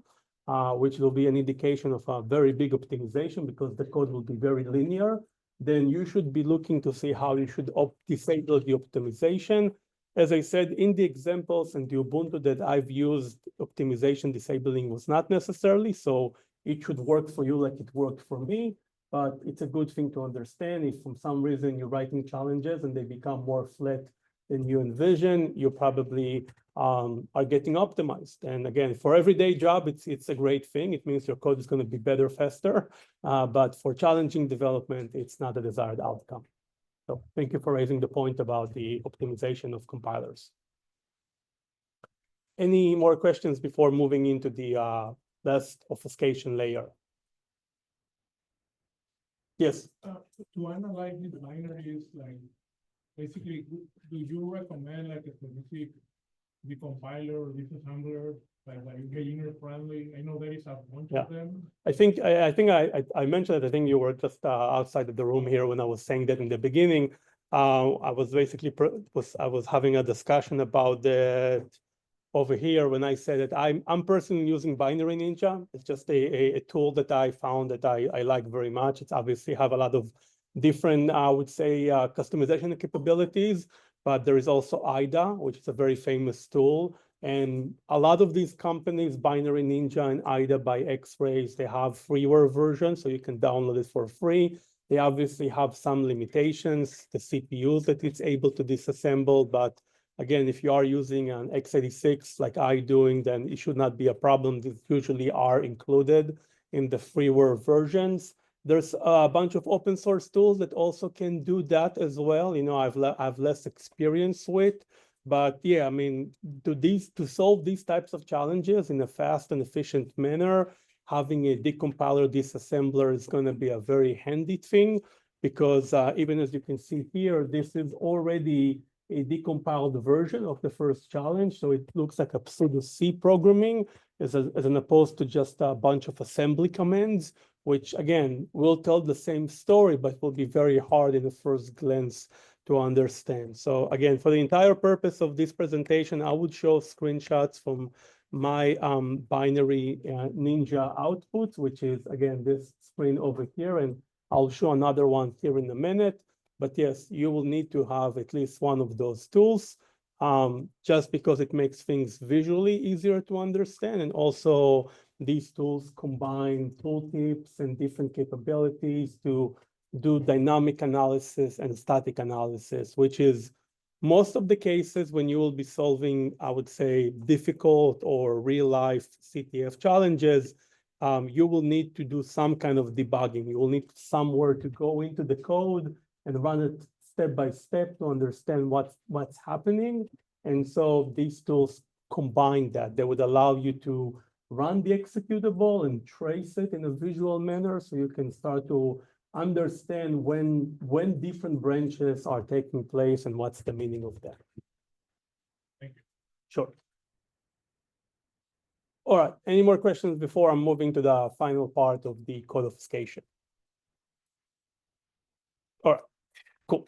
which will be an indication of a very big optimization because the code will be very linear, then you should be looking to see how you should disable the optimization. As I said, in the examples and the Ubuntu that I've used, optimization disabling was not necessarily, so it should work for you like it worked for me. But it's a good thing to understand if for some reason you're writing challenges and they become more flat than you envision, you probably are getting optimized. And again, for everyday job, it's a great thing. It means your code is going to be better, faster. But for challenging development, it's not a desired outcome. So thank you for raising the point about the optimization of compilers. Any more questions before moving into the last obfuscation layer? Yes. To analyze the binaries, like basically, do you recommend like a specific decompiler or disassembler like beginner friendly? I know there is a bunch of them. I think I mentioned that. I think you were just outside of the room here when I was saying that in the beginning. I was basically I was having a discussion about that over here when I said that I'm personally using Binary Ninja. It's just a tool that I found that I like very much. It's obviously have a lot of different, I would say, customization capabilities, but there is also IDA, which is a very famous tool. And a lot of these companies, Binary Ninja and IDA by X-Rays, they have freeware versions, so you can download it for free. They obviously have some limitations, the CPUs that it's able to disassemble, but again, if you are using an x86 like I'm doing, then it should not be a problem. These usually are included in the freeware versions. There's a bunch of open source tools that also can do that as well. You know, I've less experience with, but yeah, I mean, to solve these types of challenges in a fast and efficient manner, having a decompiler disassembler is going to be a very handy thing because even as you can see here, this is already a decompiled version of the first challenge. So it looks like a pseudo C programming as opposed to just a bunch of assembly commands, which again, will tell the same story, but will be very hard in the first glance to understand. So again, for the entire purpose of this presentation, I would show screenshots from my Binary Ninja output, which is again, this screen over here. And I'll show another one here in a minute. But yes, you will need to have at least one of those tools just because it makes things visually easier to understand. And also these tools combine tooltips and different capabilities to do dynamic analysis and static analysis, which is most of the cases when you will be solving, I would say, difficult or real life CTF challenges, you will need to do some kind of debugging. You will need somewhere to go into the code and run it step by step to understand what's happening. And so these tools combine that. They would allow you to run the executable and trace it in a visual manner so you can start to understand when different branches are taking place and what's the meaning of that. Thank you. Sure. All right, any more questions before I'm moving to the final part of the code obfuscation? All right. Cool.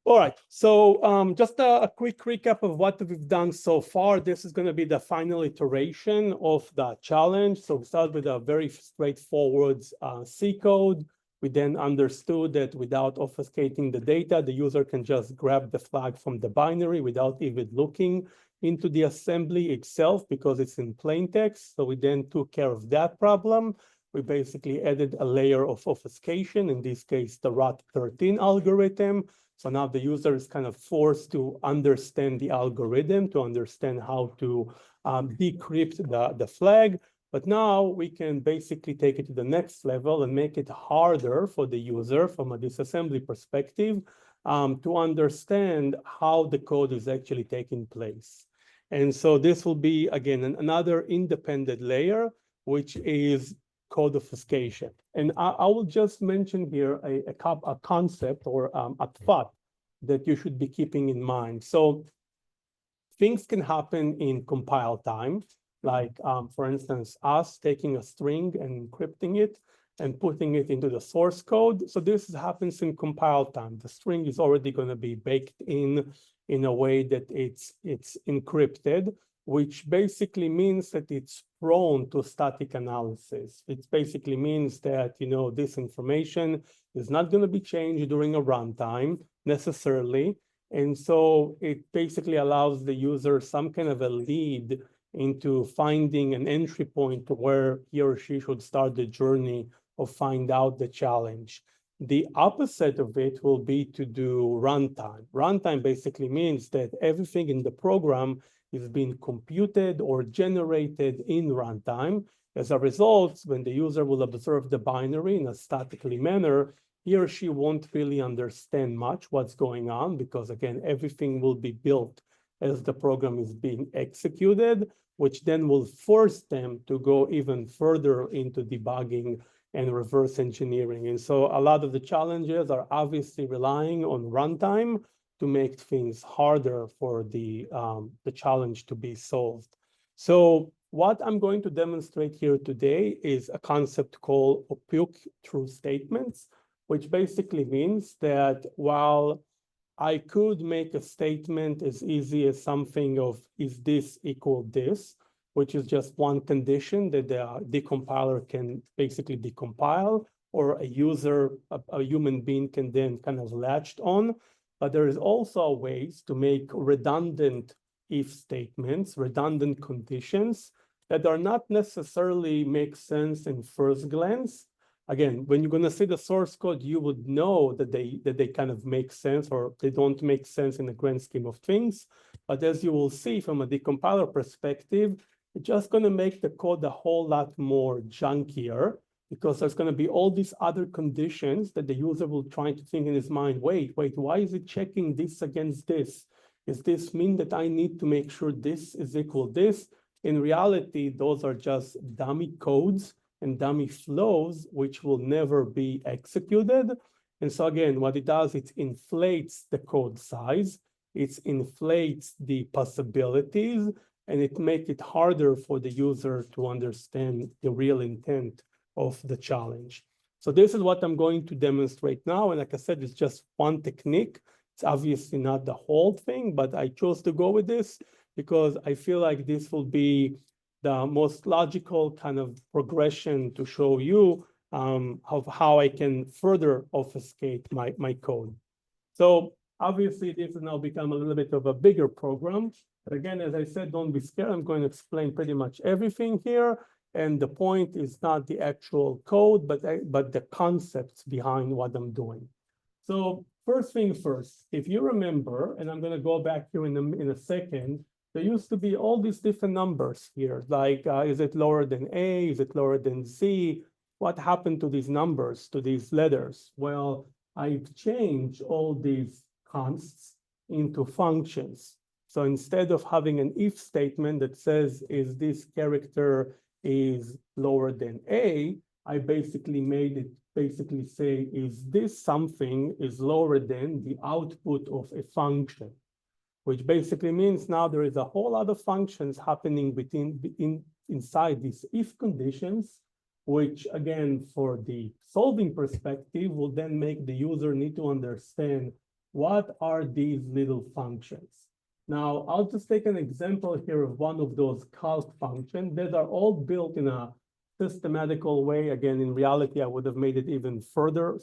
All right, so just a quick recap of what we've done so far. This is going to be the final iteration of the challenge. So we start with a very straightforward C code. We then understood that without obfuscating the data, the user can just grab the flag from the binary without even looking into the assembly itself because it's in plain text. So we then took care of that problem. We basically added a layer of obfuscation, in this case, the ROT13 algorithm. So now the user is kind of forced to understand the algorithm, to understand how to decrypt the flag. But now we can basically take it to the next level and make it harder for the user from a disassembly perspective to understand how the code is actually taking place. And so this will be, again, another independent layer, which is code obfuscation. And I will just mention here a concept or a thought that you should be keeping in mind. So things can happen in compile time, like for instance, us taking a string and encrypting it. and putting it into the source code. So this happens in compile time. The string is already going to be baked in a way that it's encrypted, which basically means that it's prone to static analysis. It basically means that, you know, this information is not going to be changed during a runtime necessarily. And so it basically allows the user some kind of a lead into finding an entry point where he or she should start the journey of find out the challenge. The opposite of it will be to do runtime. Runtime basically means that everything in the program is being computed or generated in runtime. As a result, when the user will observe the binary in a statically manner, he or she won't really understand much what's going on because, again, everything will be built as the program is being executed, which then will force them to go even further into debugging and reverse engineering. And so a lot of the challenges are obviously relying on runtime to make things harder for the challenge to be solved. So what I'm going to demonstrate here today is a concept called opaque true statements, which basically means that while I could make a statement as easy as something of, is this equal this, which is just one condition that the decompiler can basically decompile, or a user, a human being can then kind of latch on. But there is also ways to make redundant if statements, redundant conditions that are not necessarily make sense in first glance. Again, when you're going to see the source code, you would know that they kind of make sense or they don't make sense in the grand scheme of things. But as you will see from a decompiler perspective, it's just going to make the code a whole lot more junkier because there's going to be all these other conditions that the user will try to think in his mind, wait, why is it checking this against this? Does this mean that I need to make sure this is equal this? In reality, those are just dummy codes and dummy flows, which will never be executed. And so again, what it does, it inflates the code size, it inflates the possibilities, and it makes it harder for the user to understand the real intent of the challenge. So this is what I'm going to demonstrate now. And like I said, it's just one technique. It's obviously not the whole thing, but I chose to go with this because I feel like this will be the most logical kind of progression to show you of how I can further obfuscate my code. So obviously, this has now become a little bit of a bigger program. But again, as I said, don't be scared. I'm going to explain pretty much everything here. And the point is not the actual code, but the concepts behind what I'm doing. So first thing first, if you remember, and I'm going to go back here in a second, there used to be all these different numbers here, like is it lower than A, is it lower than Z? What happened to these numbers, to these letters? Well, I've changed all these consts into functions. So instead of having an if statement that says, is this character is lower than A, I basically made it basically say, is this something is lower than the output of a function, which basically means now there is a whole lot of functions happening inside these if conditions, which again, for the solving perspective, will then make the user need to understand what are these little functions. Now, I'll just take an example here of one of those calc functions that are all built in a systematical way. Again, in reality, I would have made it even further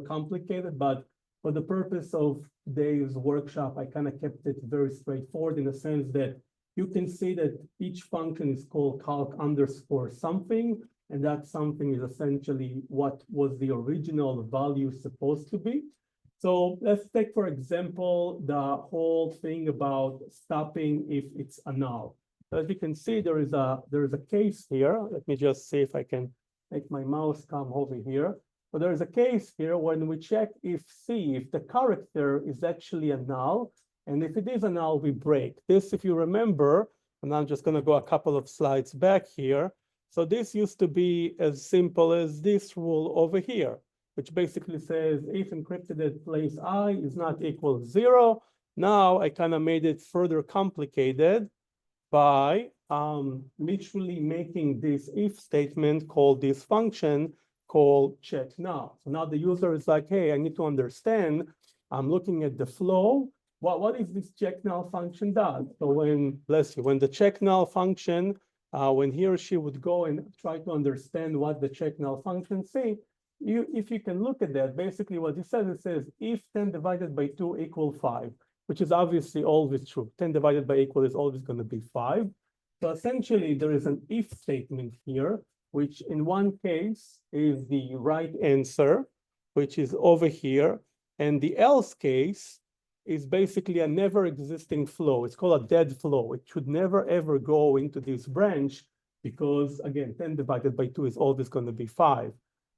complicated, but for the purpose of today's workshop, I kind of kept it very straightforward in the sense that you can see that each function is called calc underscore something, and that something is essentially what was the original value supposed to be. So let's take, for example, the whole thing about stopping if it's a null. As you can see, there is a case here. Let me just see if I can make my mouse come over here. So there is a case here when we check if the character is actually a null, and if it is a null, we break. This, if you remember, and I'm just going to go a couple of slides back here. So this used to be as simple as this rule over here, which basically says if encrypted at place I is not equal to 0. Now I kind of made it further complicated by literally making this if statement called this function call check now. So now the user is like, hey, I need to understand, I'm looking at the flow. What is this check now function does? So when, bless you, when the check now function, when he or she would go and try to understand what the check now function say, if you can look at that, basically what it says if 10 divided by 2 equal 5, which is obviously always true. 10 divided by equal is always going to be 5. So essentially, there is an if statement here, which in one case is the right answer, which is over here. And the else case is basically a never existing flow. It's called a dead flow. It should never, ever go into this branch because, again, 10 divided by 2 is always going to be 5.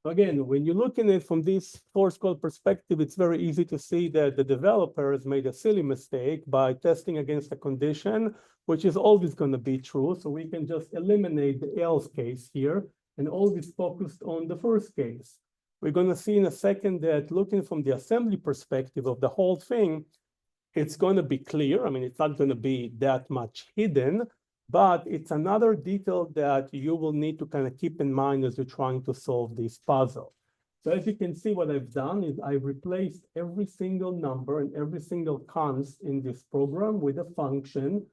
Again, when you look at it from this source code perspective, it's very easy to see that the developers made a silly mistake by testing against a condition, which is always going to be true. So we can just eliminate the else case here and always focused on the first case. We're going to see in a second that looking from the assembly perspective of the whole thing, it's going to be clear. I mean, it's not going to be that much hidden, but it's another detail that you will need to kind of keep in mind as you're trying to solve this puzzle. So as you can see, what I've done is I've replaced every single number and every single const in this program with a function.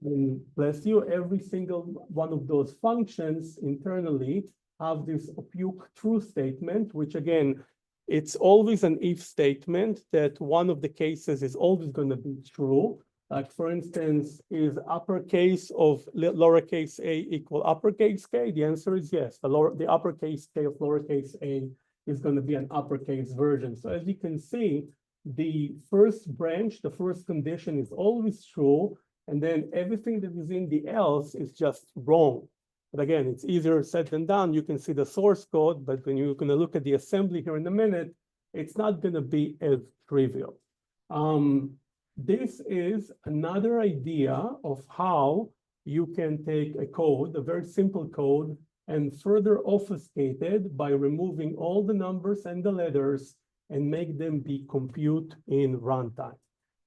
And bless you, every single one of those functions internally have this opaque true statement, which again, it's always an if statement that one of the cases is always going to be true. Like for instance, is uppercase of lowercase a equal uppercase k? The answer is yes. The uppercase k of lowercase a is going to be an uppercase version. So as you can see, the first branch, the first condition is always true. And then everything that is in the else is just wrong. But again, it's easier said than done. You can see the source code, but when you're going to look at the assembly here in a minute, it's not going to be as trivial. This is another idea of how you can take a code, a very simple code, and further obfuscate it by removing all the numbers and the letters and make them be compute in runtime.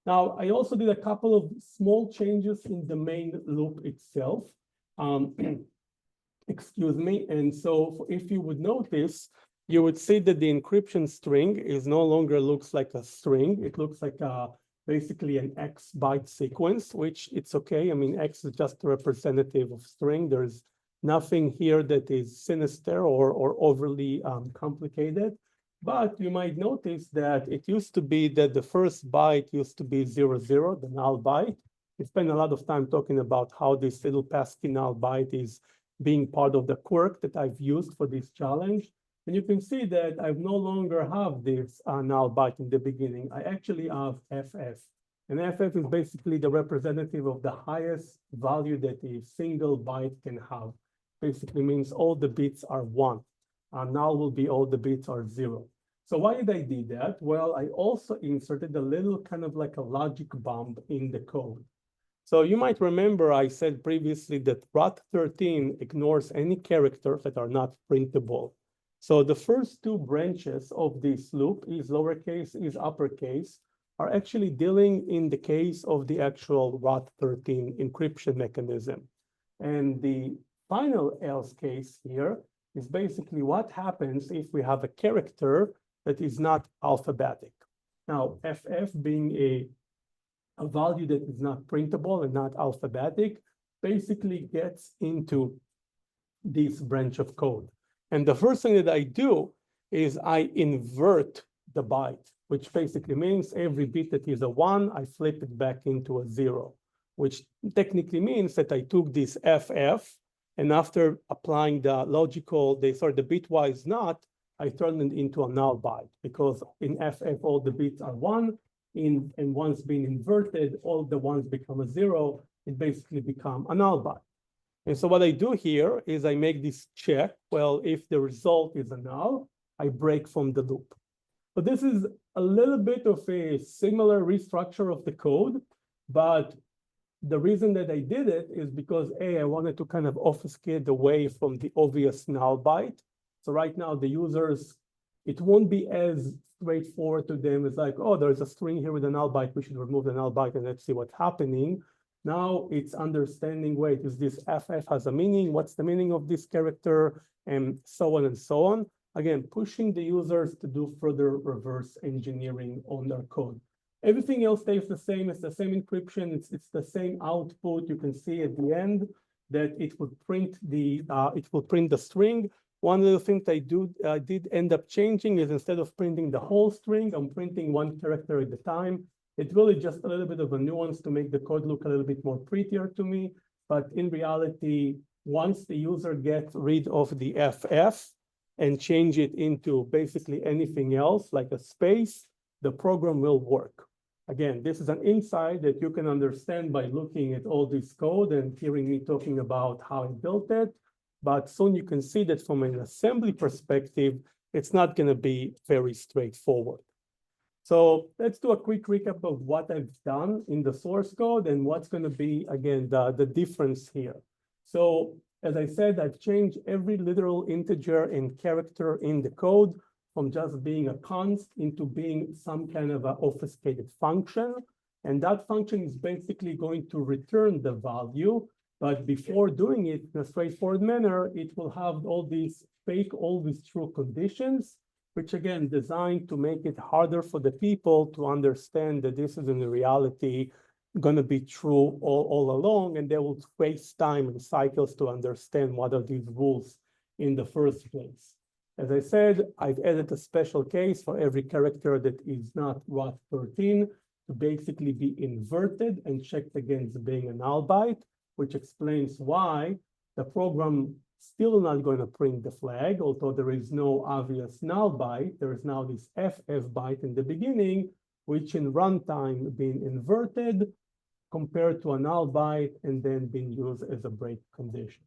Now, I also did a couple of small changes in the main loop itself. Excuse me. And so if you would notice, you would see that the encryption string is no longer looks like a string. It looks like basically an X byte sequence, which it's okay. I mean, X is just a representative of string. There's nothing here that is sinister or overly complicated. But you might notice that it used to be that the first byte used to be 00, the null byte. We spent a lot of time talking about how this little passkey null byte is being part of the quirk that I've used for this challenge. And you can see that I no longer have this null byte in the beginning. I actually have FF. And FF is basically the representative of the highest value that a single byte can have. Basically means all the bits are 1. Now will be all the bits are 0. So why did I do that? Well, I also inserted a little kind of like a logic bomb in the code. So you might remember I said previously that ROT13 ignores any characters that are not printable. So the first two branches of this loop is lowercase, is uppercase, are actually dealing in the case of the actual ROT13 encryption mechanism. And the final else case here is basically what happens if we have a character that is not alphabetic. Now, FF being a value that is not printable and not alphabetic basically gets into this branch of code. And the first thing that I do is I invert the byte, which basically means every bit that is a 1, I flip it back into a 0, which technically means that I took this FF and after applying the the bitwise not, I turned it into a null byte because in FF, all the bits are 1. And once being inverted, all the ones become a 0. It basically become a null byte. And so what I do here is I make this check. Well, if the result is a null, I break from the loop. But this is a little bit of a similar restructure of the code. But the reason that I did it is because I wanted to kind of obfuscate away from the obvious null byte. So right now the users, it won't be as straightforward to them. It's like, oh, there's a string here with a null byte. We should remove the null byte and let's see what's happening. Now it's understanding, wait, is this FF has a meaning? What's the meaning of this character? And so on and so on. again, pushing the users to do further reverse engineering on their code. Everything else stays the same. It's the same encryption. It's the same output. You can see at the end that it would print the string. One of the things I did end up changing is instead of printing the whole string, I'm printing one character at a time. It's really just a little bit of a nuance to make the code look a little bit more prettier to me. But in reality, once the user gets rid of the FF and change it into basically anything else like a space, the program will work. Again, this is an insight that you can understand by looking at all this code and hearing me talking about how I built it. But soon you can see that from an assembly perspective, it's not going to be very straightforward. So let's do a quick recap of what I've done in the source code and what's going to be, again, the difference here. So as I said, I've changed every literal integer and character in the code from just being a const into being some kind of an obfuscated function. And that function is basically going to return the value. But before doing it in a straightforward manner, it will have all these fake always true conditions, which again, designed to make it harder for the people to understand that this is in reality going to be true all along, and they will waste time and cycles to understand what are these rules in the first place. As I said, I've added a special case for every character that is not ROT13 to basically be inverted and checked against being a null byte, which explains why the program still not going to print the flag, although there is no obvious null byte. There is now this FF byte in the beginning, which in runtime being inverted compared to a null byte and then being used as a break condition.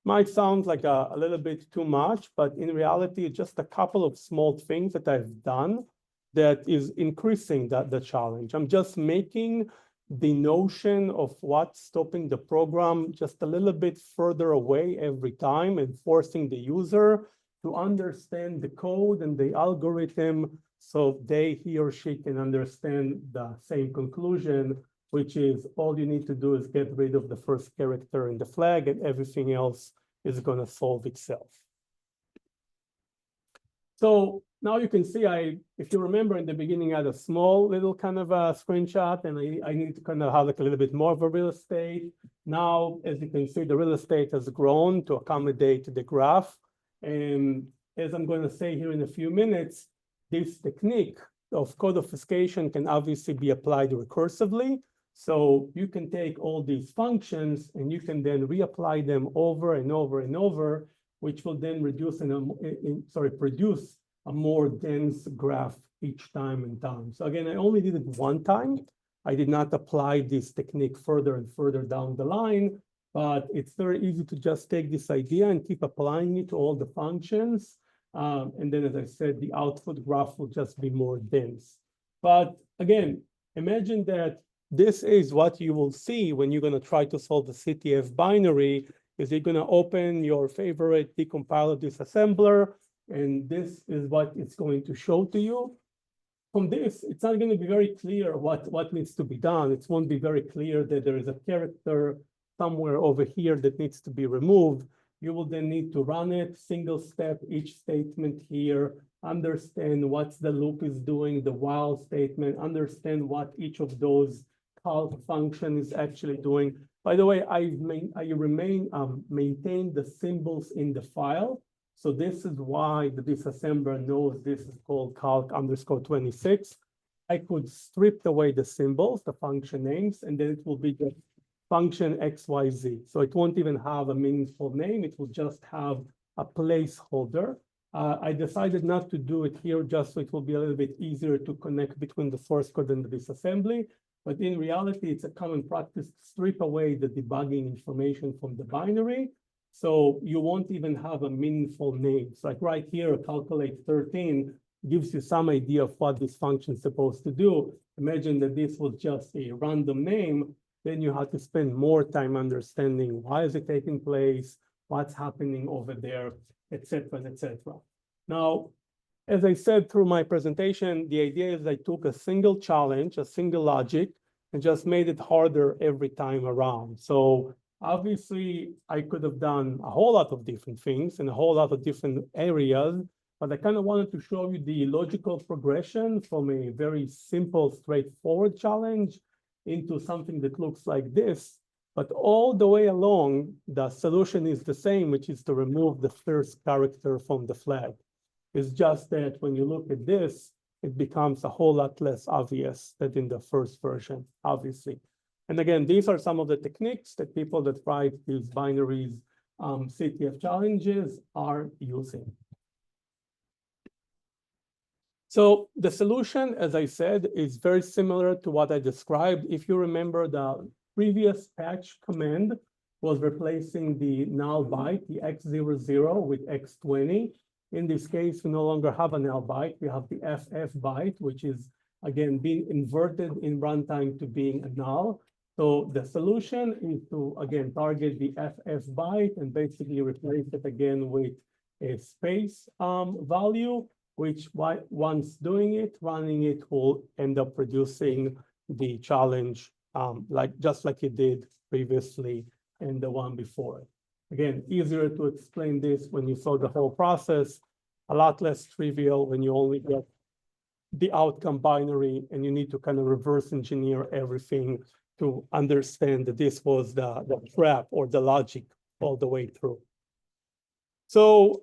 Might sound like a little bit too much, but in reality, just a couple of small things that I've done that is increasing the challenge. I'm just making the notion of what's stopping the program just a little bit further away every time and forcing the user to understand the code and the algorithm so he or she can understand the same conclusion, which is all you need to do is get rid of the first character in the flag and everything else is going to solve itself. So now you can see, if you remember in the beginning, I had a small little kind of a screenshot, and I need to kind of have like a little bit more of a real estate. Now, as you can see, the real estate has grown to accommodate the graph. And as I'm going to say here in a few minutes, this technique of code obfuscation can obviously be applied recursively. So you can take all these functions and you can then reapply them over and over and over, which will then produce a more dense graph each time and time. So again, I only did it one time. I did not apply this technique further and further down the line, but it's very easy to just take this idea and keep applying it to all the functions. And then, as I said, the output graph will just be more dense. But again, imagine that this is what you will see when you're going to try to solve the CTF binary, is you're going to open your favorite decompiler disassembler, and this is what it's going to show to you. From this, it's not going to be very clear what needs to be done. It won't be very clear that there is a character somewhere over here that needs to be removed. You will then need to run it, single step, each statement here, understand what the loop is doing, the while statement, understand what each of those calc function is actually doing. By the way, I maintain the symbols in the file. So this is why the disassembler knows this is called calc_26. I could strip away the symbols, the function names, and then it will be the function XYZ. So it won't even have a meaningful name. It will just have a placeholder. I decided not to do it here just so it will be a little bit easier to connect between the source code and the disassembly. But in reality, it's a common practice to strip away the debugging information from the binary. So you won't even have a meaningful name. So like right here, calculate 13 gives you some idea of what this function is supposed to do. Imagine that this was just a random name. Then you have to spend more time understanding why is it taking place, what's happening over there, etc., etc. Now, as I said through my presentation, the idea is I took a single challenge, a single logic, and just made it harder every time around. So obviously, I could have done a whole lot of different things in a whole lot of different areas, but I kind of wanted to show you the logical progression from a very simple, straightforward challenge into something that looks like this. But all the way along, the solution is the same, which is to remove the first character from the flag. It's just that when you look at this, it becomes a whole lot less obvious than in the first version, obviously. And again, these are some of the techniques that people that write these binaries CTF challenges are using. So the solution, as I said, is very similar to what I described. If you remember, the previous patch command was replacing the null byte, the x00 with x20. In this case, we no longer have a null byte. We have the FF byte, which is, again, being inverted in runtime to being a null. So the solution is to, again, target the FF byte and basically replace it again with a space value, which once doing it, running it will end up producing the challenge just like it did previously and the one before. Again, easier to explain this when you saw the whole process, a lot less trivial when you only get the outcome binary and you need to kind of reverse engineer everything to understand that this was the trap or the logic all the way through. So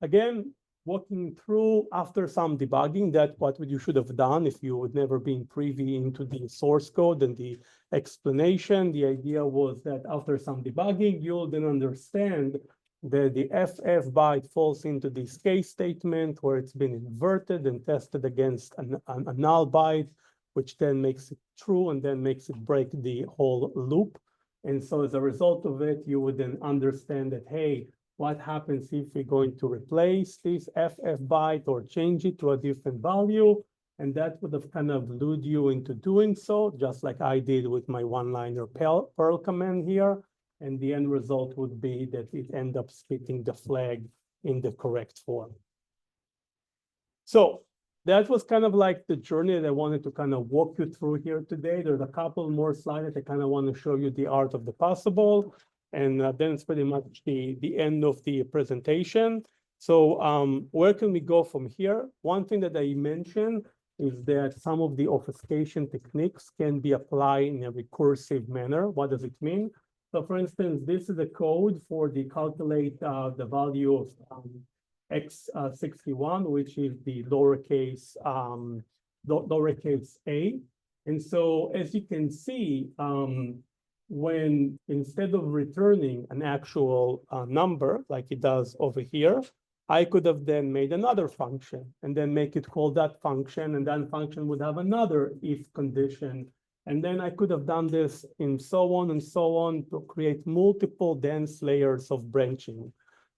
again, walking through after some debugging, that what you should have done if you would never been privy into the source code and the explanation. The idea was that after some debugging, you'll then understand that the FF byte falls into this case statement where it's been inverted and tested against a null byte, which then makes it true and then makes it break the whole loop. And so as a result of it, you would then understand that, hey, what happens if we're going to replace this FF byte or change it to a different value? And that would have kind of lured you into doing so, just like I did with my one-liner Perl command here. And the end result would be that it ends up spitting the flag in the correct form. So that was kind of like the journey that I wanted to kind of walk you through here today. There's a couple more slides that I kind of want to show you the art of the possible. And then it's pretty much the end of the presentation. So where can we go from here? One thing that I mentioned is that some of the obfuscation techniques can be applied in a recursive manner. What does it mean? So for instance, this is the code for the calculate the value of x61, which is the lowercase a. And so as you can see, when instead of returning an actual number like it does over here, I could have then made another function and then make it call that function, and that function would have another if condition. And then I could have done this and so on to create multiple dense layers of branching.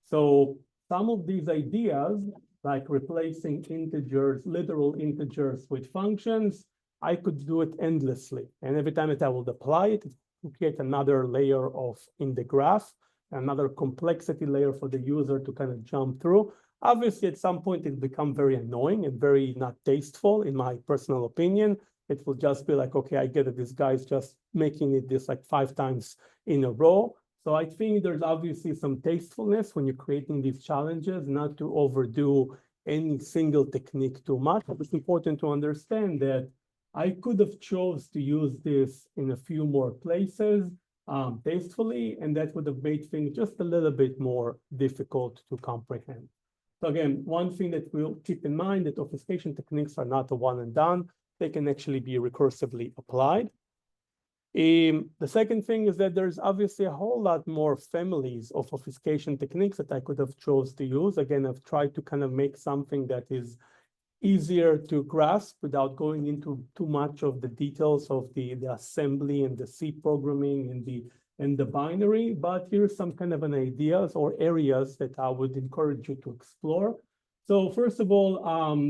So some of these ideas, like replacing integers, literal integers with functions, I could do it endlessly. And every time that I would apply it, it would create another layer in the graph, another complexity layer for the user to kind of jump through. Obviously, at some point, it become very annoying and very not tasteful, in my personal opinion. It will just be like, okay, I get it. This guy's just making it this like 5 times in a row. So I think there's obviously some tastefulness when you're creating these challenges, not to overdo any single technique too much. But it's important to understand that I could have chose to use this in a few more places tastefully, and that would have made things just a little bit more difficult to comprehend. So again, one thing that we'll keep in mind that obfuscation techniques are not a one and done. They can actually be recursively applied. The second thing is that there's obviously a whole lot more families of obfuscation techniques that I could have chose to use. Again, I've tried to kind of make something that is easier to grasp without going into too much of the details of the assembly and the C programming and the binary. But here's some kind of an ideas or areas that I would encourage you to explore. So first of all,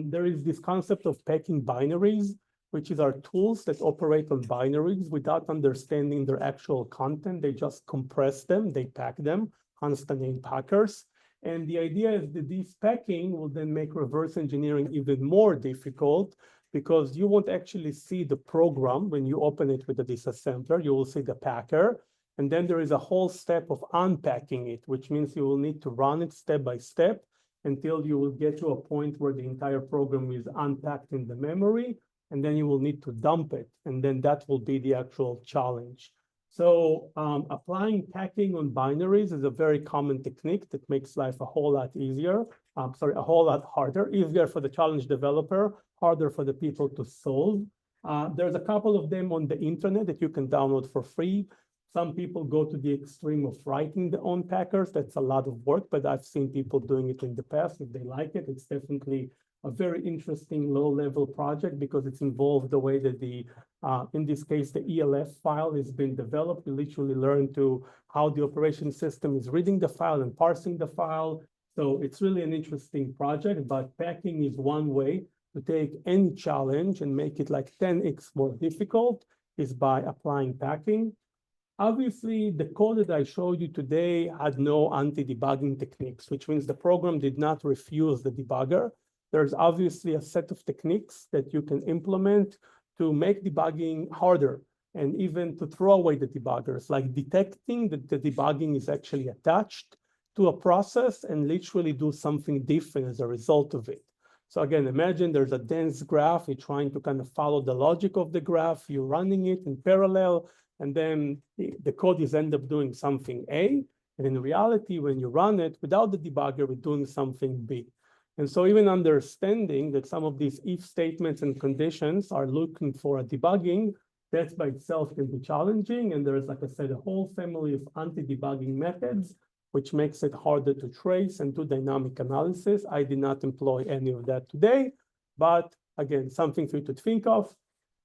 there is this concept of packing binaries, which is our tools that operate on binaries without understanding their actual content. They just compress them, they pack them, constant name packers. And the idea is that this packing will then make reverse engineering even more difficult because you won't actually see the program when you open it with the disassembler. You will see the packer. And then there is a whole step of unpacking it, which means you will need to run it step by step until you will get to a point where the entire program is unpacked in the memory, and then you will need to dump it, and then that will be the actual challenge. So applying packing on binaries is a very common technique that makes life a whole lot easier. A whole lot harder, easier for the challenge developer, harder for the people to solve. There's a couple of them on the internet that you can download for free. Some people go to the extreme of writing their own packers. That's a lot of work, but I've seen people doing it in the past. If they like it, it's definitely a very interesting low-level project because it's involved the way that in this case, the ELF file has been developed. You literally learn to how the operation system is reading the file and parsing the file. So it's really an interesting project, but packing is one way to take any challenge and make it like 10x more difficult is by applying packing. Obviously, the code that I showed you today had no anti-debugging techniques, which means the program did not refuse the debugger. There's obviously a set of techniques that you can implement to make debugging harder and even to throw away the debuggers, like detecting that the debugging is actually attached to a process and literally do something different as a result of it. So again, imagine there's a dense graph, you're trying to kind of follow the logic of the graph, you're running it in parallel, and then the code is end up doing something A, and in reality, when you run it without the debugger, we're doing something B. And so even understanding that some of these if statements and conditions are looking for a debugging, that by itself can be challenging. And there's, like I said, a whole family of anti-debugging methods, which makes it harder to trace and do dynamic analysis. I did not employ any of that today, but again, something for you to think of.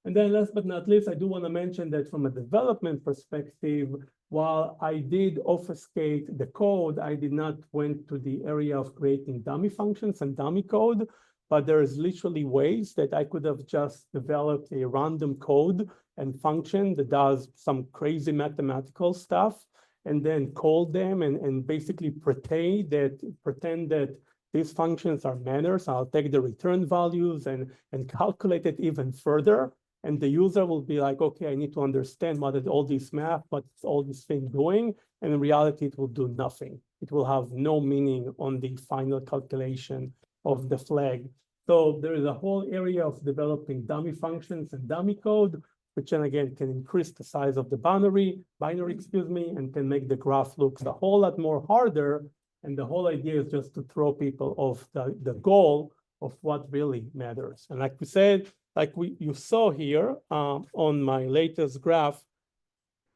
And then last but not least, I do want to mention that from a development perspective, while I did obfuscate the code, I did not went to the area of creating dummy functions and dummy code, but there is literally ways that I could have just developed a random code and function that does some crazy mathematical stuff and then call them and basically pretend that these functions are manners. I'll take the return values and calculate it even further. And the user will be like, okay, I need to understand what is all this math, what's all this thing doing. And in reality, it will do nothing. It will have no meaning on the final calculation of the flag. So there is a whole area of developing dummy functions and dummy code, which then again can increase the size of the binary, and can make the graph look a whole lot more harder. And the whole idea is just to throw people off the goal of what really matters. And like we said, like you saw here on my latest graph,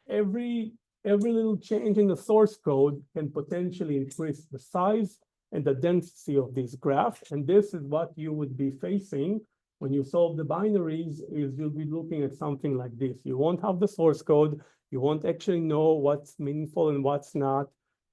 every little change in the source code can potentially increase the size and the density of this graph. And this is what you would be facing when you solve the binaries, is you'll be looking at something like this. You won't have the source code. You won't actually know what's meaningful and what's not.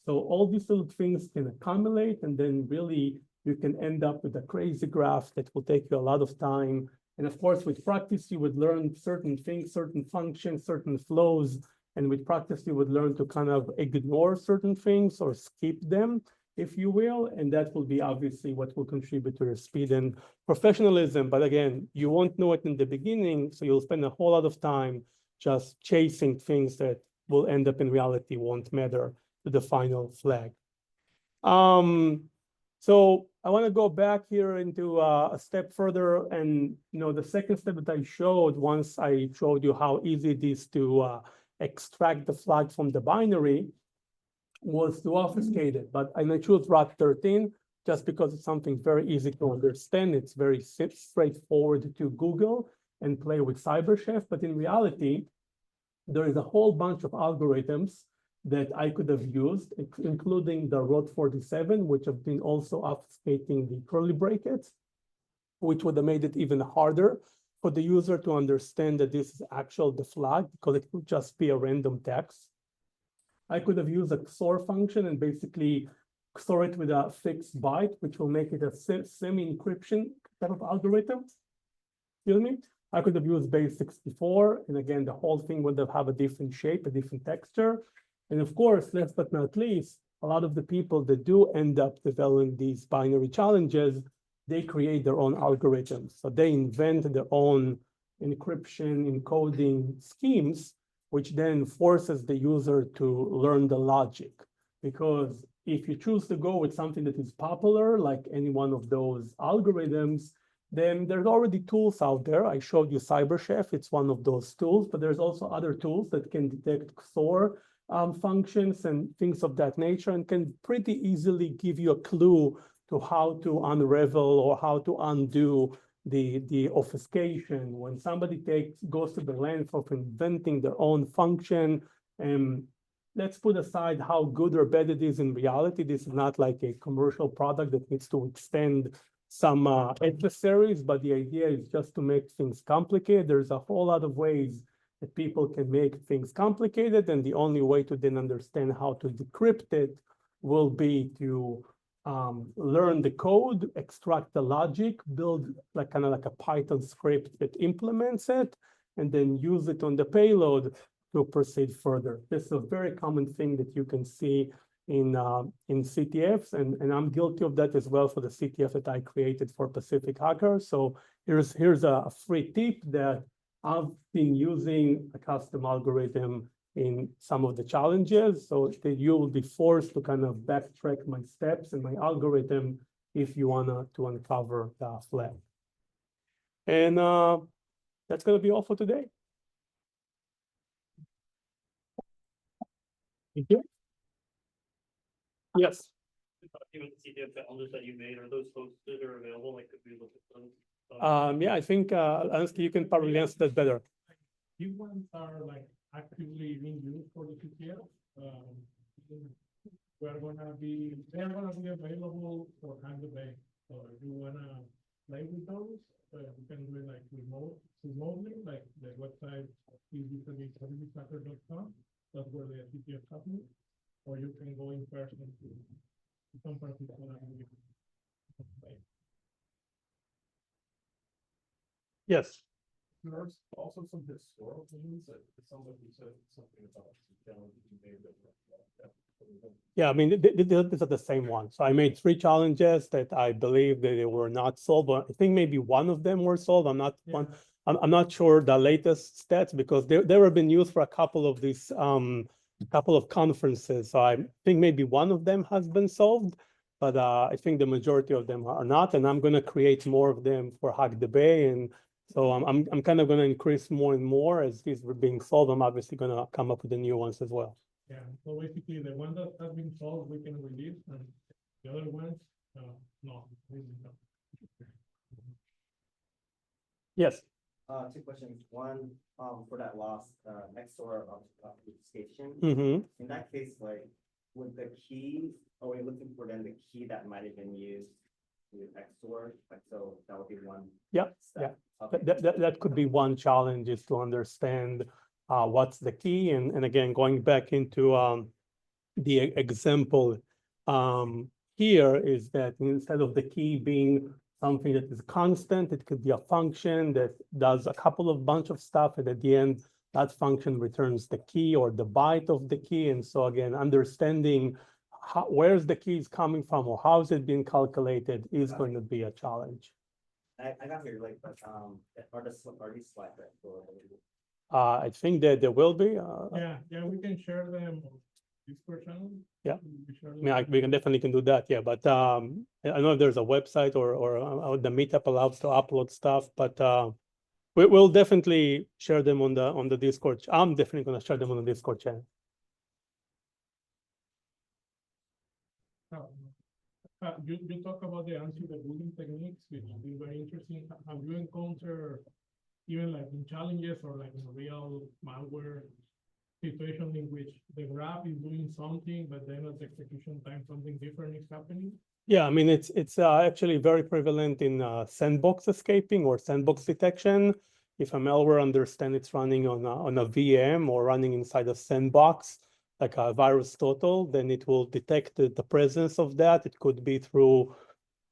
So all these little things can accumulate, and then really you can end up with a crazy graph that will take you a lot of time. And of course, with practice, you would learn certain things, certain functions, certain flows. And with practice, you would learn to kind of ignore certain things or skip them, if you will. And that will be obviously what will contribute to your speed and professionalism. But again, you won't know it in the beginning. So you'll spend a whole lot of time just chasing things that will end up in reality won't matter to the final flag. So I want to go back here into a step further, and the second step that I showed, once I showed you how easy it is to extract the flag from the binary, was to obfuscate it. But I choose route 13 just because it's something very easy to understand. It's very straightforward to Google and play with CyberChef. But in reality, there is a whole bunch of algorithms that I could have used, including the ROT47, which have been also obfuscating the curly brackets, which would have made it even harder for the user to understand that this is actually the flag, because it would just be a random text. I could have used a XOR function and basically XOR it with a fixed byte, which will make it a semi-encryption type of algorithm. Excuse me. I could have used base 64, and again, the whole thing would have a different shape, a different texture. And of course, last but not least, a lot of the people that do end up developing these binary challenges, they create their own algorithms. So they invent their own encryption, encoding schemes, which then forces the user to learn the logic. Because if you choose to go with something that is popular, like any one of those algorithms, then there's already tools out there. I showed you CyberChef, it's one of those tools, but there's also other tools that can detect XOR functions and things of that nature, and can pretty easily give you a clue to how to unravel or how to undo the obfuscation. When somebody goes to the length of inventing their own function, and let's put aside how good or bad it is in reality. This is not like a commercial product that needs to extend some adversaries, but the idea is just to make things complicated. There's a whole lot of ways that people can make things complicated, and the only way to then understand how to decrypt it will be to learn the code, extract the logic, build like kind of like a Python script that implements it, and then use it on the payload to proceed further. This is a very common thing that you can see in CTFs, and I'm guilty of that as well for the CTF that I created for Pacific Hacker. So here's a free tip that I've been using a custom algorithm in some of the challenges, so that you will be forced to kind of backtrack my steps and my algorithm if you wanna to uncover the flag. And that's gonna be all for today. Thank you. Yes. Even the CTF challenges that you made, are those hosted or available? Like, could we look at those? Yeah, I think honestly, you can probably answer that better. These ones are like actively being used for the CTF. They're gonna be available for Hack the Bank. So if you wanna play with those, you can do it like remotely, like the website is usually www.hacker.com. That's where the CTF happens. Or you can go in person to some particular. Yes. There's also some historical things that somebody said something about the challenges you made that. Yeah, I mean, these are the same ones. So I made 3 challenges that I believe that they were not solved. But I think maybe one of them were solved. I'm not sure the latest stats, because they were being used for a couple of these couple of conferences. So I think maybe one of them has been solved, but I think the majority of them are not. And I'm going to create more of them for Hack the Bay, and so I'm kind of going to increase more and more as these were being solved. I'm obviously going to come up with the new ones as well. Yeah, so basically the one that has been solved, we can release, and the other ones, no. Yes. 2 questions. One, for that lost XOR obfuscation. In that case, like, would the key, are we looking for then the key that might have been used to XOR? Like, so that would be one. Yeah, step. yeah. Okay. That could be one challenge, is to understand what's the key. And again, going back into the example here, is that instead of the key being something that is constant, it could be a function that does a bunch of stuff, and at the end, that function returns the key or the byte of the key. And so again, understanding where's the keys coming from or how is it being calculated is going to be a challenge. I got here, like, but are these slides right? I think that there will be. Yeah, we can share them on Discord channel. Yeah. I mean, we can definitely do that. Yeah, but I don't know if there's a website or the meetup allows to upload stuff, but we'll definitely share them on the Discord. I'm definitely going to share them on the Discord channel. You talk about the anti-bullying techniques, which is very interesting. Have you encountered even like in challenges or like in a real malware situation in which the graph is doing something, but then at the execution time, something different is happening? Yeah, I mean, it's actually very prevalent in sandbox escaping or sandbox detection. If a malware understands it's running on a VM or running inside a sandbox, like a VirusTotal, then it will detect the presence of that. It could be through,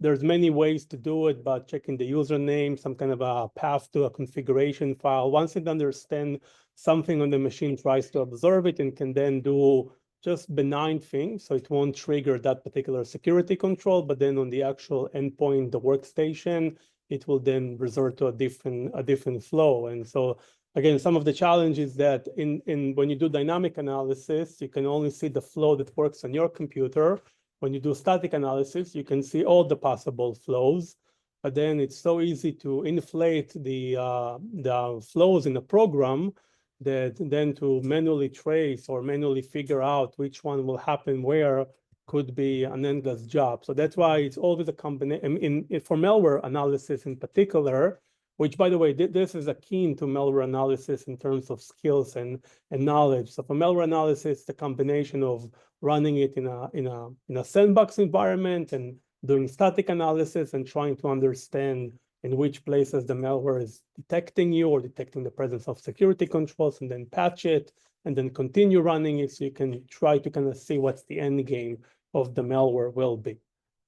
there's many ways to do it, but checking the username, some kind of a path to a configuration file. Once it understands something on the machine, tries to observe it, and can then do just benign things. So it won't trigger that particular security control, but then on the actual endpoint, the workstation, it will then resort to a different flow. And so again, some of the challenges that when you do dynamic analysis, you can only see the flow that works on your computer. when you do static analysis, you can see all the possible flows, but then it's so easy to inflate the flows in a program that then to manually trace or manually figure out which one will happen where could be an endless job. So that's why it's always a combination for malware analysis in particular, which, by the way, this is akin to malware analysis in terms of skills and knowledge. So for malware analysis, the combination of running it in a sandbox environment and doing static analysis and trying to understand in which places the malware is detecting you or detecting the presence of security controls, and then patch it and then continue running it so you can try to kind of see what's the end game of the malware will be.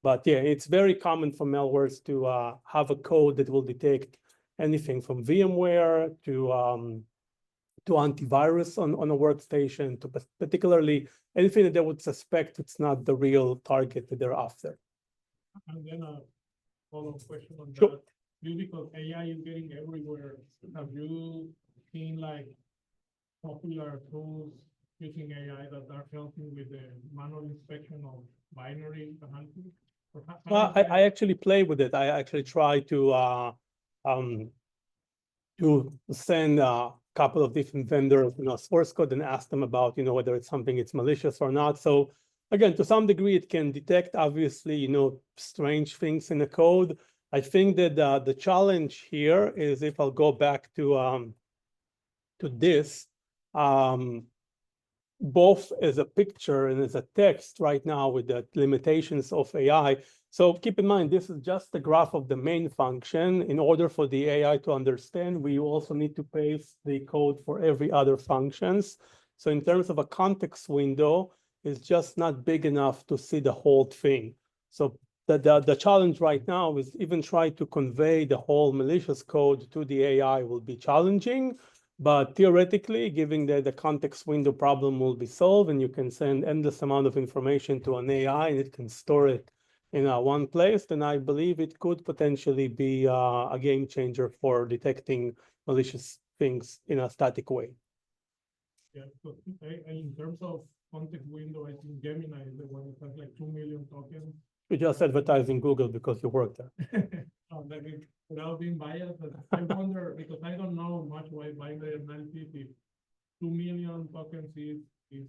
But yeah, it's very common for malwares to have a code that will detect anything from VMware to antivirus on a workstation, to particularly anything that they would suspect it's not the real target that they're after. And then a follow-up question on Sure. that. Just because AI is getting everywhere, have you seen like popular tools using AI that are helping with the manual inspection of binary hunting? I actually play with it. I actually try to send a couple of different vendors, source code and ask them about, whether it's something it's malicious or not. So again, to some degree, it can detect obviously, strange things in the code. I think that the challenge here is, if I'll go back to this, both as a picture and as a text right now with the limitations of AI. So keep in mind, this is just the graph of the main function. In order for the AI to understand, we also need to paste the code for every other functions. So in terms of a context window, it's just not big enough to see the whole thing. So the challenge right now is even try to convey the whole malicious code to the AI will be challenging. But theoretically, given that the context window problem will be solved and you can send endless amount of information to an AI and it can store it in one place, then I believe it could potentially be a game changer for detecting malicious things in a static way. Yeah, so in terms of context window, I think Gemini is the one that has like 2 million tokens. You just advertising Google because you work there. That is, without being biased, but I wonder, because I don't know much about binary analysis, if 2 million tokens is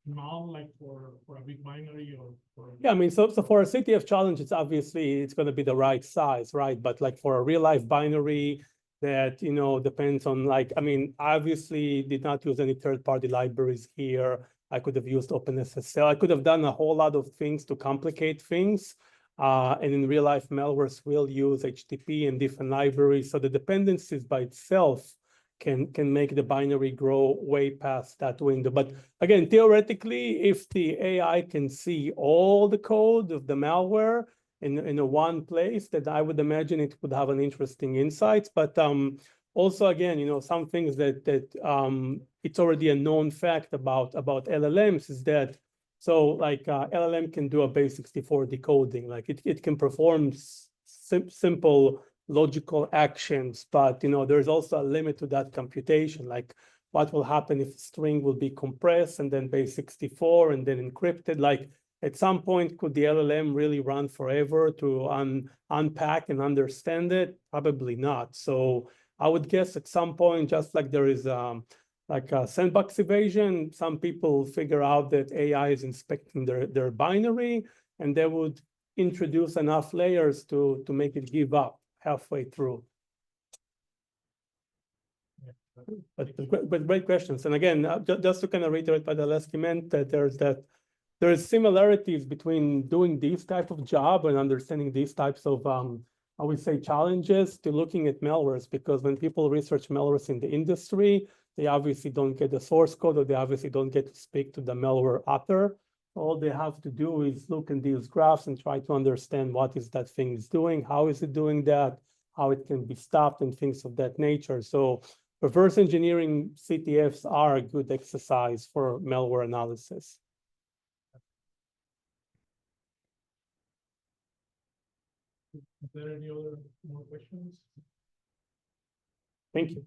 small, like for a big binary or for. Yeah, I mean, so for a CTF challenge, it's going to be the right size, right? But like for a real life binary that, depends on I mean, I obviously did not use any third-party libraries here. I could have used OpenSSL. I could have done a whole lot of things to complicate things. And in real life, malwares will use HTTP and different libraries. So the dependencies by itself can make the binary grow way past that window. But again, theoretically, if the AI can see all the code of the malware in a one place, that I would imagine it would have an interesting insights. But also, again, some things that it's already a known fact about LLMs is that, so like LLM can do a base 64 decoding, like it can perform simple logical actions, but there's also a limit to that computation. Like what will happen if a string will be compressed and then base 64 and then encrypted? Like at some point, could the LLM really run forever to unpack and understand it? Probably not. So I would guess at some point, just like there is like a sandbox evasion, some people figure out that AI is inspecting their binary, and they would introduce enough layers to make it give up halfway through. But great questions. And again, just to kind of reiterate by the last comment, that there is similarities between doing this type of job and understanding these types of I would say challenges to looking at malwares, because when people research malwares in the industry, they obviously don't get the source code, or they obviously don't get to speak to the malware author. All they have to do is look in these graphs and try to understand what is that thing is doing, how is it doing that, how it can be stopped, and things of that nature. So reverse engineering CTFs are a good exercise for malware analysis. Is there any other more questions? Thank you.